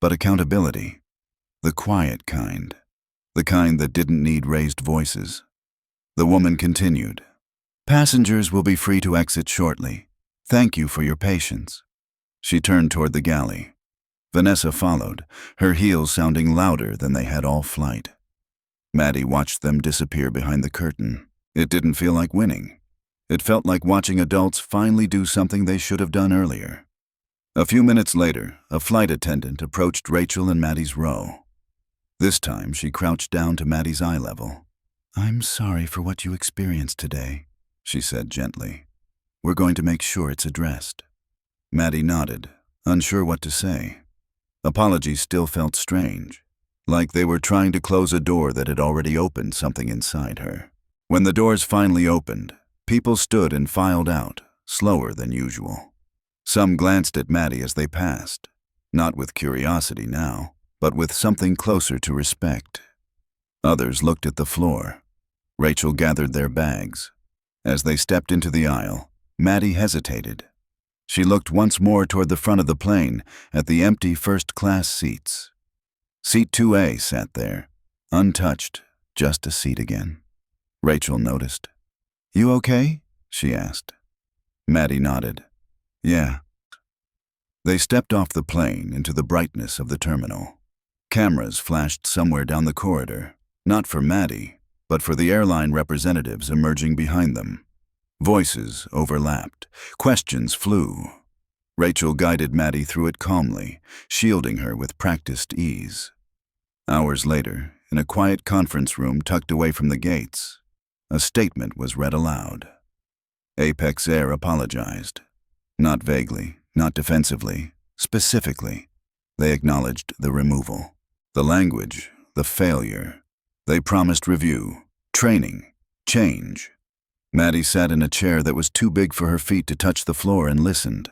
but accountability. The quiet kind. The kind that didn't need raised voices. The woman continued. Passengers will be free to exit shortly. Thank you for your patience. She turned toward the galley. Vanessa followed, her heels sounding louder than they had all flight. Maddie watched them disappear behind the curtain. It didn't feel like winning. It felt like watching adults finally do something they should have done earlier. A few minutes later, a flight attendant approached Rachel and Maddie's row. This time, she crouched down to Maddie's eye level. I'm sorry for what you experienced today, she said gently. We're going to make sure it's addressed. Maddie nodded, unsure what to say. Apologies still felt strange, like they were trying to close a door that had already opened something inside her. When the doors finally opened, people stood and filed out, slower than usual. Some glanced at Maddie as they passed, not with curiosity now, but with something closer to respect. Others looked at the floor. Rachel gathered their bags. As they stepped into the aisle, Maddie hesitated. She looked once more toward the front of the plane, at the empty first-class seats. Seat 2A sat there, untouched, just a seat again. Rachel noticed. You okay? She asked. Maddie nodded. Yeah. They stepped off the plane into the brightness of the terminal. Cameras flashed somewhere down the corridor, not for Maddie, but for the airline representatives emerging behind them. Voices overlapped. Questions flew. Rachel guided Maddie through it calmly, shielding her with practiced ease. Hours later, in a quiet conference room tucked away from the gates, a statement was read aloud. Apex Air apologized. Not vaguely, not defensively, specifically. They acknowledged the removal, the language, the failure. They promised review, training, change. Maddie sat in a chair that was too big for her feet to touch the floor and listened.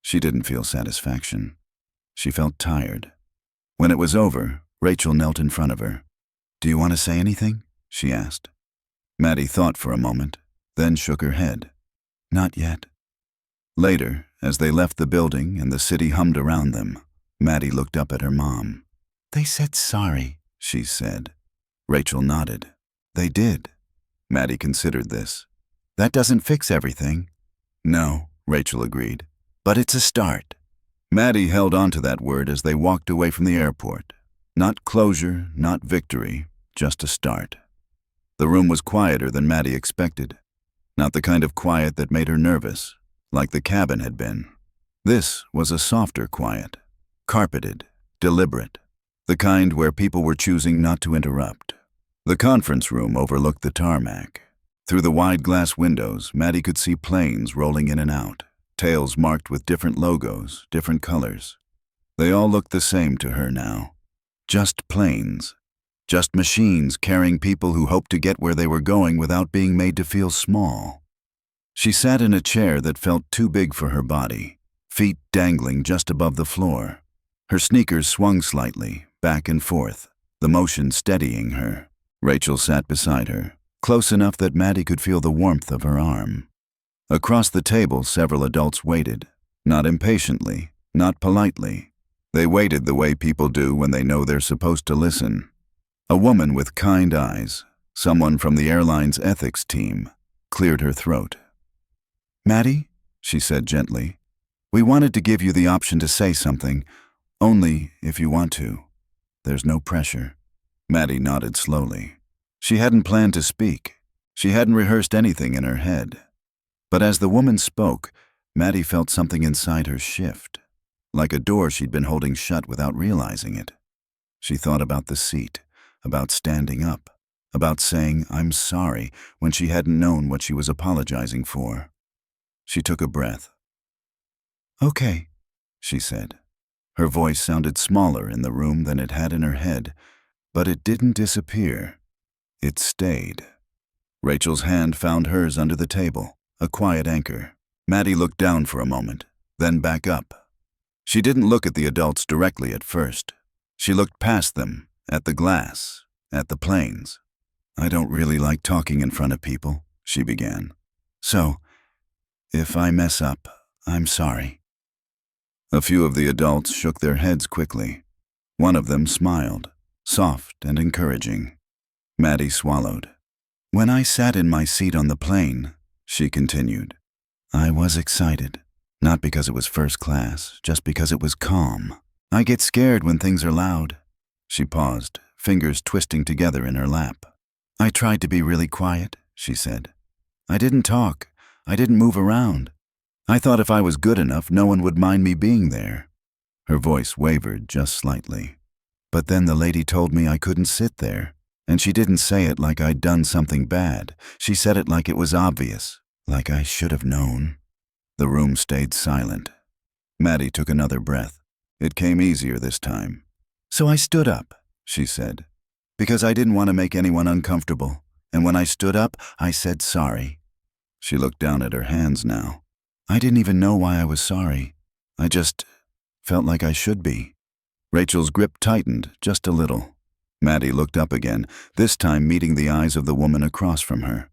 She didn't feel satisfaction. She felt tired. When it was over, Rachel knelt in front of her. "Do you want to say anything?" she asked. Maddie thought for a moment, then shook her head. "Not yet." Later, as they left the building and the city hummed around them, Maddie looked up at her mom. "They said sorry," she said. Rachel nodded. "They did." Maddie considered this. "That doesn't fix everything." "No," Rachel agreed. "But it's a start." Maddie held on to that word as they walked away from the airport. Not closure, not victory, just a start. The room was quieter than Maddie expected. Not the kind of quiet that made her nervous, like the cabin had been. This was a softer quiet, carpeted, deliberate, the kind where people were choosing not to interrupt. The conference room overlooked the tarmac. Through the wide glass windows, Maddie could see planes rolling in and out, tails marked with different logos, different colors. They all looked the same to her now. Just planes. Just machines carrying people who hoped to get where they were going without being made to feel small. She sat in a chair that felt too big for her body, feet dangling just above the floor. Her sneakers swung slightly, back and forth, the motion steadying her. Rachel sat beside her, close enough that Maddie could feel the warmth of her arm. Across the table, several adults waited, not impatiently, not politely. They waited the way people do when they know they're supposed to listen. A woman with kind eyes, someone from the airline's ethics team, cleared her throat. "Maddie," she said gently, "we wanted to give you the option to say something, only if you want to. There's no pressure." Maddie nodded slowly. She hadn't planned to speak. She hadn't rehearsed anything in her head. But as the woman spoke, Maddie felt something inside her shift, like a door she'd been holding shut without realizing it. She thought about the seat, about standing up, about saying, "I'm sorry," when she hadn't known what she was apologizing for. She took a breath. "Okay," she said. Her voice sounded smaller in the room than it had in her head, but it didn't disappear. It stayed. Rachel's hand found hers under the table, a quiet anchor. Maddie looked down for a moment, then back up. She didn't look at the adults directly at first. She looked past them, at the glass, at the planes. "I don't really like talking in front of people," she began. "So, if I mess up, I'm sorry." A few of the adults shook their heads quickly. One of them smiled, soft and encouraging. Maddie swallowed. "When I sat in my seat on the plane," she continued, "I was excited. Not because it was first class, just because it was calm. I get scared when things are loud." She paused, fingers twisting together in her lap. "I tried to be really quiet," she said. "I didn't talk. I didn't move around. I thought if I was good enough, no one would mind me being there." Her voice wavered just slightly. "But then the lady told me I couldn't sit there. And she didn't say it like I'd done something bad. She said it like it was obvious, like I should have known." The room stayed silent. Maddie took another breath. It came easier this time. "So I stood up," she said, "because I didn't want to make anyone uncomfortable. And when I stood up, I said sorry." She looked down at her hands now. "I didn't even know why I was sorry. I just felt like I should be." Rachel's grip tightened just a little. Maddie looked up again, this time meeting the eyes of the woman across from her.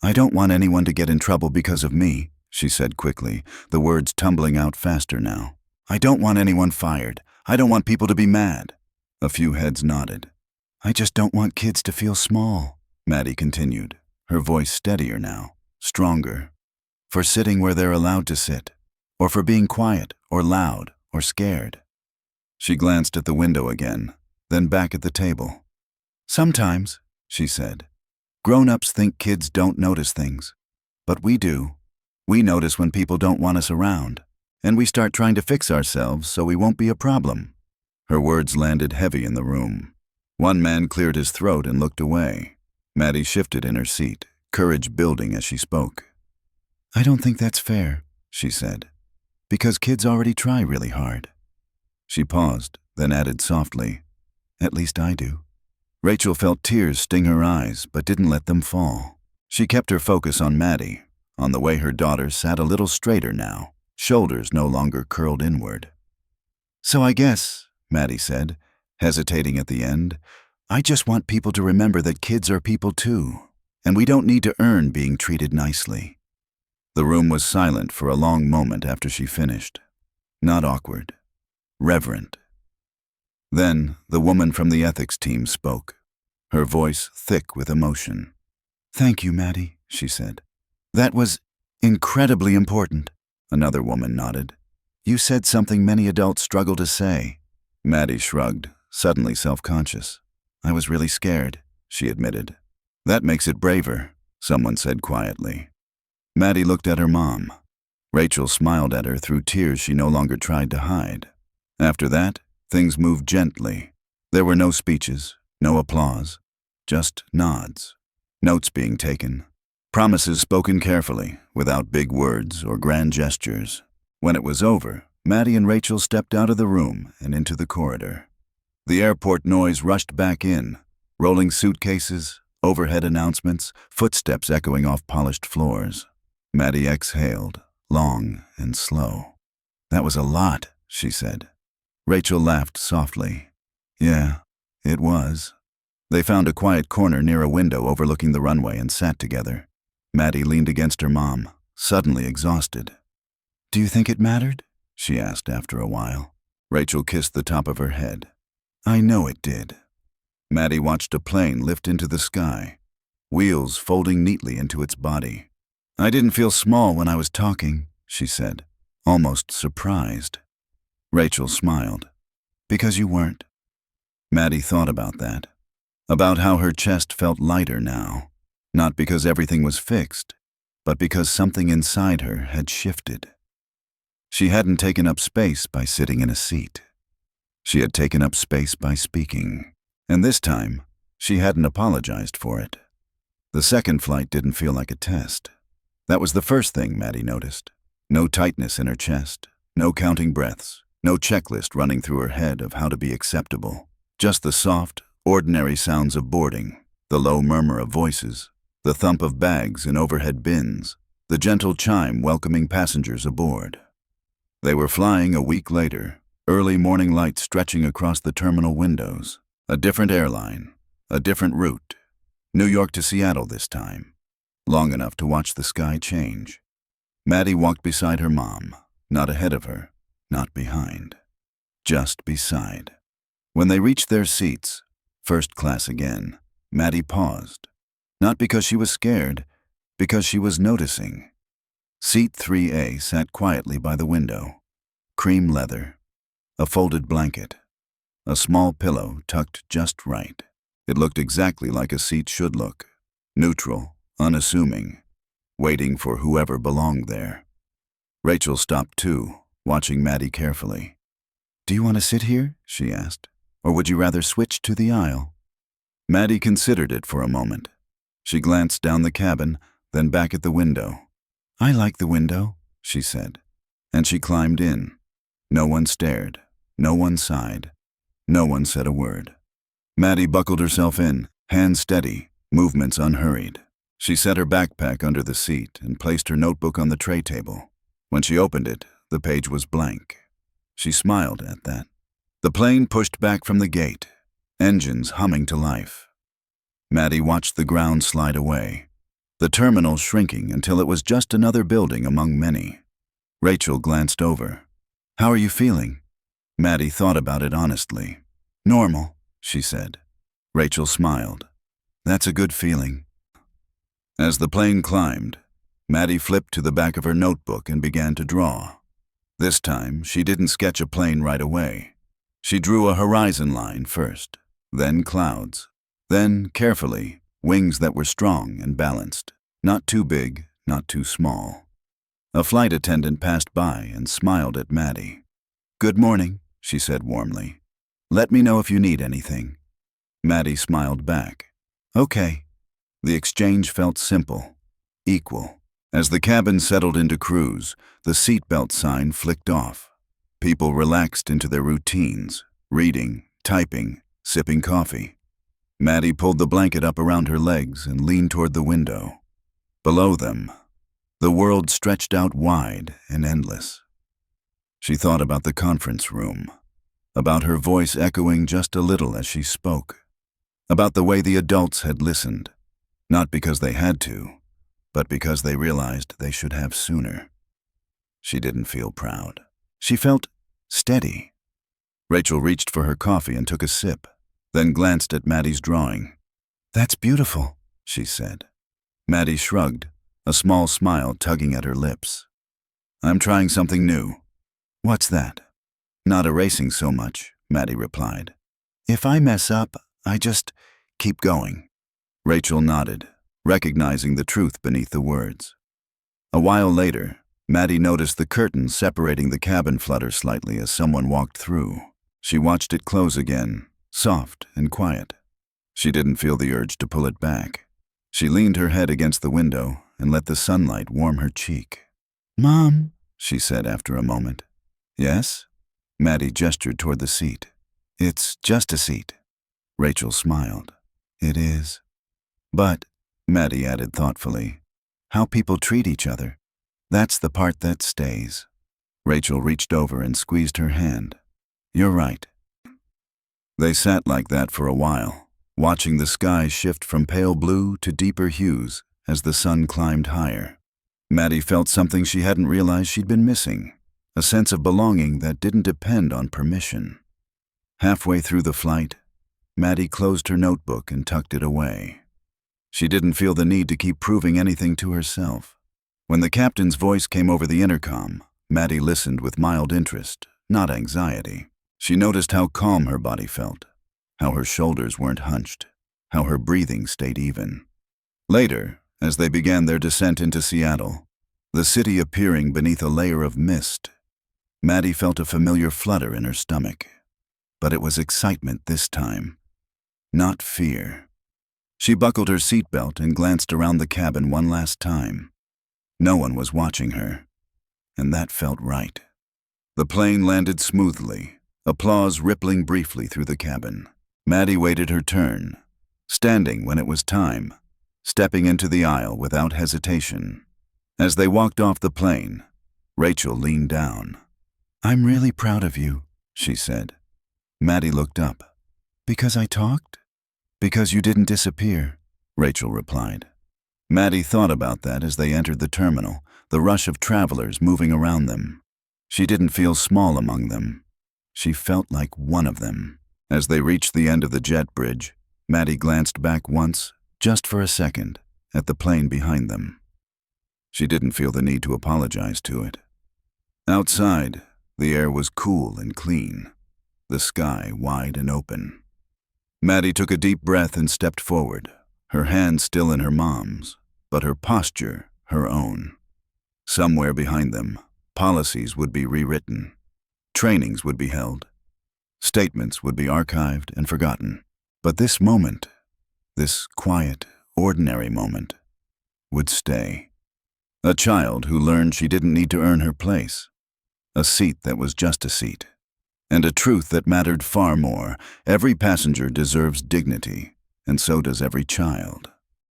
"I don't want anyone to get in trouble because of me," she said quickly, the words tumbling out faster now. "I don't want anyone fired. I don't want people to be mad." A few heads nodded. "I just don't want kids to feel small," Maddie continued, her voice steadier now, stronger. for sitting where they're allowed to sit, or for being quiet or loud or scared. She glanced at the window again, then back at the table. Sometimes, she said, grown-ups think kids don't notice things. But we do. We notice when people don't want us around, and we start trying to fix ourselves so we won't be a problem. Her words landed heavy in the room. One man cleared his throat and looked away. Maddie shifted in her seat, courage building as she spoke. I don't think that's fair, she said, because kids already try really hard. She paused, then added softly, at least I do. Rachel felt tears sting her eyes, but didn't let them fall. She kept her focus on Maddie, on the way her daughter sat a little straighter now, shoulders no longer curled inward. So I guess, Maddie said, hesitating at the end, I just want people to remember that kids are people too, and we don't need to earn being treated nicely. The room was silent for a long moment after she finished. Not awkward. Reverent. Then the woman from the ethics team spoke, her voice thick with emotion. Thank you, Maddie, she said. That was incredibly important. Another woman nodded. You said something many adults struggle to say. Maddie shrugged, suddenly self-conscious. I was really scared, she admitted. That makes it braver, someone said quietly. Maddie looked at her mom. Rachel smiled at her through tears she no longer tried to hide. After that, things moved gently. There were no speeches, no applause, just nods, notes being taken, promises spoken carefully, without big words or grand gestures. When it was over, Maddie and Rachel stepped out of the room and into the corridor. The airport noise rushed back in, rolling suitcases, overhead announcements, footsteps echoing off polished floors. Maddie exhaled, long and slow. That was a lot, she said. Rachel laughed softly. Yeah, it was. They found a quiet corner near a window overlooking the runway and sat together. Maddie leaned against her mom, suddenly exhausted. Do you think it mattered? She asked after a while. Rachel kissed the top of her head. I know it did. Maddie watched a plane lift into the sky, wheels folding neatly into its body. I didn't feel small when I was talking, she said, almost surprised. Rachel smiled. Because you weren't. Maddie thought about that, about how her chest felt lighter now, not because everything was fixed, but because something inside her had shifted. She hadn't taken up space by sitting in a seat. She had taken up space by speaking, and this time, she hadn't apologized for it. The second flight didn't feel like a test. That was the first thing Maddie noticed. No tightness in her chest, no counting breaths, no checklist running through her head of how to be acceptable. Just the soft, ordinary sounds of boarding, the low murmur of voices, the thump of bags in overhead bins, the gentle chime welcoming passengers aboard. They were flying a week later, early morning light stretching across the terminal windows. A different airline, a different route. New York to Seattle this time. Long enough to watch the sky change. Maddie walked beside her mom, not ahead of her, not behind. Just beside. When they reached their seats, first class again, Maddie paused. Not because she was scared, because she was noticing. Seat 3A sat quietly by the window. Cream leather. A folded blanket. A small pillow tucked just right. It looked exactly like a seat should look. Neutral, unassuming, waiting for whoever belonged there. Rachel stopped too, watching Maddie carefully. Do you want to sit here? She asked. Or would you rather switch to the aisle? Maddie considered it for a moment. She glanced down the cabin, then back at the window. I like the window, she said. And she climbed in. No one stared. No one sighed. No one said a word. Maddie buckled herself in, hands steady, movements unhurried. She set her backpack under the seat and placed her notebook on the tray table. When she opened it, the page was blank. She smiled at that. The plane pushed back from the gate, engines humming to life. Maddie watched the ground slide away, the terminal shrinking until it was just another building among many. Rachel glanced over. How are you feeling? Maddie thought about it honestly. Normal, she said. Rachel smiled. That's a good feeling. As the plane climbed, Maddie flipped to the back of her notebook and began to draw. This time, she didn't sketch a plane right away. She drew a horizon line first, then clouds, then, carefully, wings that were strong and balanced, not too big, not too small. A flight attendant passed by and smiled at Maddie. "Good morning," she said warmly. "Let me know if you need anything." Maddie smiled back. "Okay." The exchange felt simple, equal. As the cabin settled into cruise, the seatbelt sign flicked off. People relaxed into their routines, reading, typing, sipping coffee. Maddie pulled the blanket up around her legs and leaned toward the window. Below them, the world stretched out wide and endless. She thought about the conference room, about her voice echoing just a little as she spoke, about the way the adults had listened, not because they had to, but because they realized they should have sooner. She didn't feel proud. She felt steady. Rachel reached for her coffee and took a sip, then glanced at Maddie's drawing. "That's beautiful," she said. Maddie shrugged, a small smile tugging at her lips. "I'm trying something new." "What's that?" "Not erasing so much," Maddie replied. "If I mess up, I just keep going." Rachel nodded, recognizing the truth beneath the words. A while later, Maddie noticed the curtain separating the cabin flutter slightly as someone walked through. She watched it close again, soft and quiet. She didn't feel the urge to pull it back. She leaned her head against the window and let the sunlight warm her cheek. "Mom," she said after a moment. "Yes?" Maddie gestured toward the seat. "It's just a seat." Rachel smiled. "It is. But," Maddie added thoughtfully, "how people treat each other, that's the part that stays." Rachel reached over and squeezed her hand. "You're right." They sat like that for a while, watching the sky shift from pale blue to deeper hues as the sun climbed higher. Maddie felt something she hadn't realized she'd been missing, a sense of belonging that didn't depend on permission. Halfway through the flight, Maddie closed her notebook and tucked it away. She didn't feel the need to keep proving anything to herself. When the captain's voice came over the intercom, Maddie listened with mild interest, not anxiety. She noticed how calm her body felt, how her shoulders weren't hunched, how her breathing stayed even. Later, as they began their descent into Seattle, the city appearing beneath a layer of mist, Maddie felt a familiar flutter in her stomach. But it was excitement this time, not fear. She buckled her seatbelt and glanced around the cabin one last time. No one was watching her, and that felt right. The plane landed smoothly, applause rippling briefly through the cabin. Maddie waited her turn, standing when it was time, stepping into the aisle without hesitation. As they walked off the plane, Rachel leaned down. "I'm really proud of you," she said. Maddie looked up. "Because I talked?" "Because you didn't disappear," Rachel replied. Maddie thought about that as they entered the terminal, the rush of travelers moving around them. She didn't feel small among them. She felt like one of them. As they reached the end of the jet bridge, Maddie glanced back once, just for a second, at the plane behind them. She didn't feel the need to apologize to it. Outside, the air was cool and clean, the sky wide and open. Maddie took a deep breath and stepped forward, her hand still in her mom's, but her posture her own. Somewhere behind them, policies would be rewritten, trainings would be held, statements would be archived and forgotten. But this moment, this quiet, ordinary moment, would stay. A child who learned she didn't need to earn her place, a seat that was just a seat, and a truth that mattered far more. Every passenger deserves dignity, and so does every child.